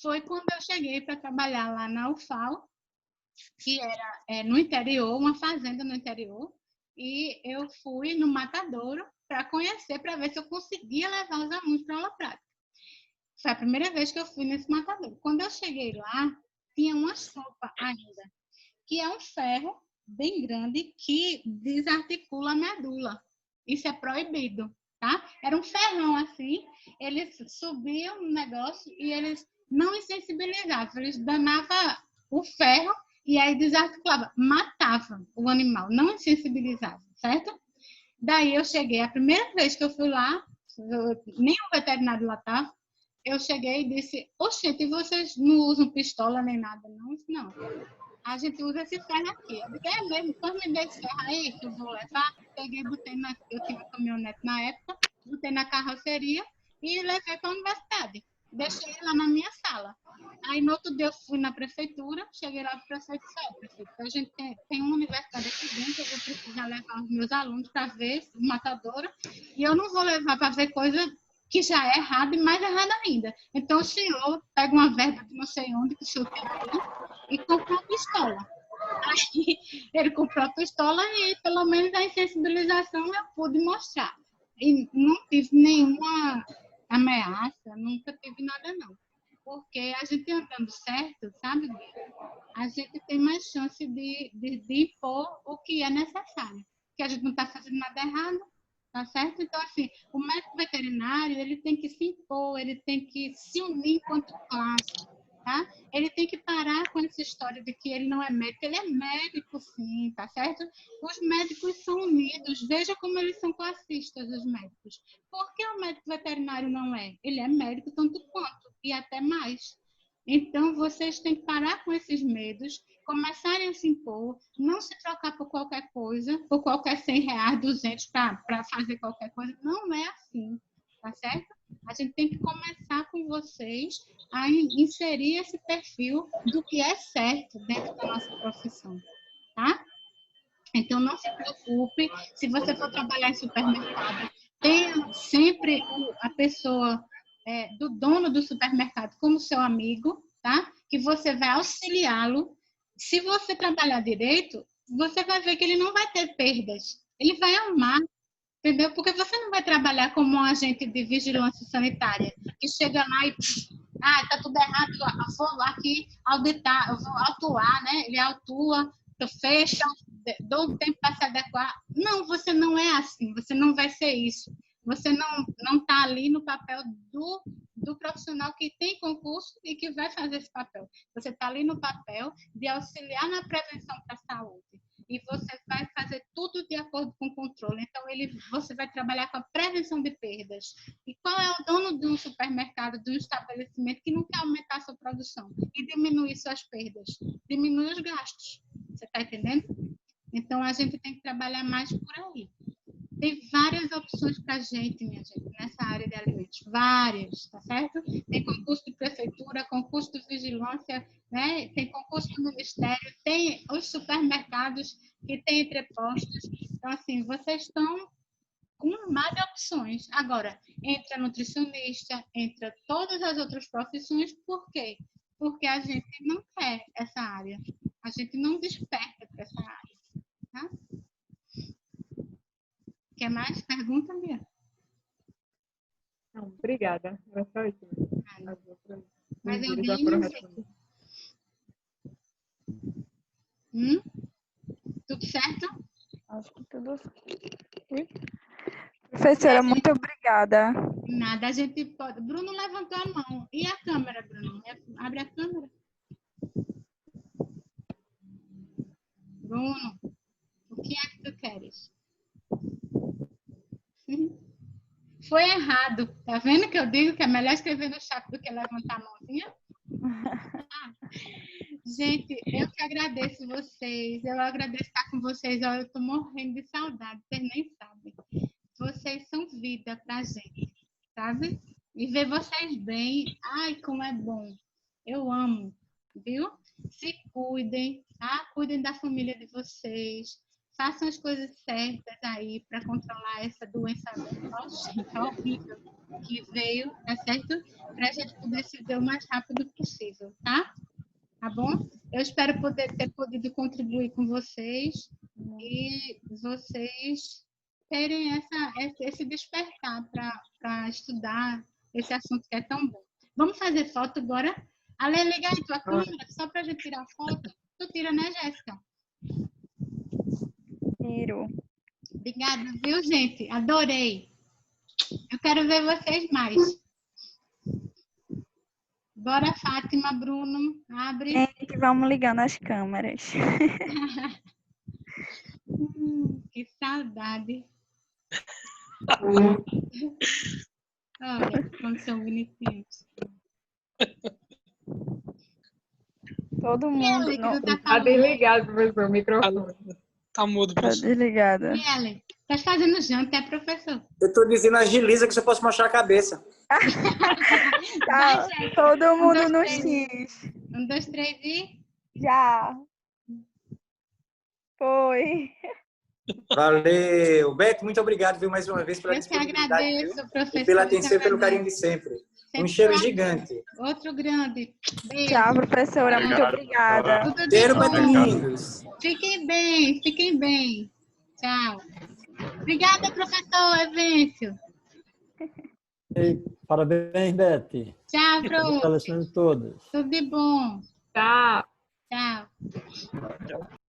foi quando eu cheguei para trabalhar lá na UFAL, que era no interior, uma fazenda no interior, e eu fui no matadouro para conhecer, para ver se eu conseguia levar os alunos para aula prática. Foi a primeira vez que eu fui nesse matadouro. Quando eu cheguei lá, tinha uma sopa ainda, que é um ferro bem grande que desarticula a medula. Isso é proibido, tá? Era um ferrão assim, eles subiam no negócio e eles não insensibilizavam, eles danavam o ferro e aí desarticulavam, matavam o animal, não insensibilizavam, certo? Daí eu cheguei, a primeira vez que eu fui lá, nem o veterinário lá estava, eu cheguei e disse, oxente, vocês não usam pistola nem nada, não? Não. A gente usa esse ferro aqui. Eu disse, é mesmo, então me dê esse ferro aí que eu vou levar. Peguei, botei eu tinha caminhonete na época, botei na carroceria e levei para a universidade. Deixei lá na minha sala. Aí no outro dia eu fui na prefeitura, cheguei lá para o prefeito e disse, prefeito, a gente tem uma universidade aqui dentro, eu vou precisar levar os meus alunos para ver o matadouro, e eu não vou levar para ver coisa que já é errada e mais errada ainda. Então o senhor pega uma verba de não sei onde que o senhor tem aí e comprou a pistola. Aí ele comprou a pistola e pelo menos a insensibilização eu pude mostrar. E não tive nenhuma ameaça, nunca tive nada não. Porque a gente andando certo, sabe? A gente tem mais chance de impor o que é necessário. Porque a gente não está fazendo nada errado, tá certo? Então, assim, o médico veterinário, ele tem que se impor, ele tem que se unir enquanto classe, tá? Ele tem que parar com essa história de que ele não é médico. Ele é médico, sim, tá certo? Os médicos são unidos. Veja como eles são classistas, os médicos. Por que o médico veterinário não é? Ele é médico tanto quanto, e até mais. Então, vocês têm que parar com esses medos, começarem a se impor, não se trocar por qualquer coisa, por qualquer R$100, 200 para fazer qualquer coisa. Não é assim, tá certo? A gente tem que começar com vocês a inserir esse perfil do que é certo dentro da nossa profissão, tá? Então, não se preocupe, se você for trabalhar em supermercado, tenha sempre a pessoa do dono do supermercado como seu amigo, tá? Que você vai auxiliá-lo. Se você trabalhar direito, você vai ver que ele não vai ter perdas. Ele vai amar, entendeu? Porque você não vai trabalhar como um agente de vigilância sanitária, que chega lá e... tá tudo errado, eu vou lá aqui auditar, eu vou autuar, né? Ele autua, fecha, dou um tempo para se adequar. Não, você não é assim, você não vai ser isso. Você não está ali no papel do profissional que tem concurso e que vai fazer esse papel. Você está ali no papel de auxiliar na prevenção para a saúde. E você vai fazer tudo de acordo com o controle. Então, você vai trabalhar com a prevenção de perdas. E qual é o dono de um supermercado, de um estabelecimento que não quer aumentar a sua produção e diminuir suas perdas? Diminui os gastos. Você está entendendo? Então, a gente tem que trabalhar mais por aí. Tem várias opções para a gente, minha gente, nessa área de alimentos. Várias, tá certo? Tem concurso de prefeitura, concurso de vigilância, né? Tem concurso do ministério, tem os supermercados que tem entrepostos. Então, assim, vocês estão com um mar de opções. Agora, entra nutricionista, entra todas as outras profissões. Por quê? Porque a gente não quer essa área. A gente não desperta para essa área, tá? Quer mais? Pergunta, Bia? Não, obrigada. Era só isso. Mas eu já foram respondidas. Tudo certo? Acho que tudo certo. Professora, muito obrigada. Nada, a gente pode... Bruno levantou a mão. E a câmera, Bruno? Abre a câmera. Bruno, o que é que tu queres? Foi errado. Tá vendo que eu digo que é melhor escrever no chat do que levantar a mãozinha? Gente, eu que agradeço vocês. Eu agradeço estar com vocês. Eu tô morrendo de saudade, vocês nem sabem. Vocês são vida pra gente, sabe? E ver vocês bem, ai, como é bom. Eu amo. viu? Se cuidem, tá? Cuidem da família de vocês. Façam as coisas certas aí para controlar essa doença nojenta, horrível que veio, tá certo? Para a gente poder se ver o mais rápido possível, tá? Tá bom? Eu espero ter podido contribuir com vocês e vocês terem esse despertar para estudar esse assunto que é tão bom. Vamos fazer foto agora? Ale, liga aí tua câmera, só para a gente tirar foto. Tu tira, né, Jéssica? Tiro. Obrigada, viu, gente? Adorei. Eu quero ver vocês mais. Bora, Fátima, Bruno, abre. Gente, vamos ligando as câmeras. Que saudade. Olha, como são bonitinhos. Todo mundo. Ellen, que tu tá Tá falando. desligado, professor, o microfone. Tá mudo, Tá professor. desligada. Ellen, tá fazendo janta, professor? Eu tô dizendo agiliza que você posso mostrar a cabeça. Tá, Vai, gente. todo mundo dois, no três. X. 1, 2, 3 e... Já. Foi. Valeu. Beto, muito obrigado, viu, mais uma vez pela Eu que disponibilidade. agradeço, Viu? professor. E pela atenção e pelo agradeço. carinho de sempre. Um Sempre cheiro lá. gigante. Outro grande. Beijo. Tchau, professora. Muito Obrigado. obrigada. Tudo de Cheiro, bom. Betinhos. Fiquem bem, fiquem bem. Tchau. Obrigada, professor Evêncio. E parabéns, Beth. Tchau, prof. Fortalecendo todas. Tudo de bom. Tá. Tchau.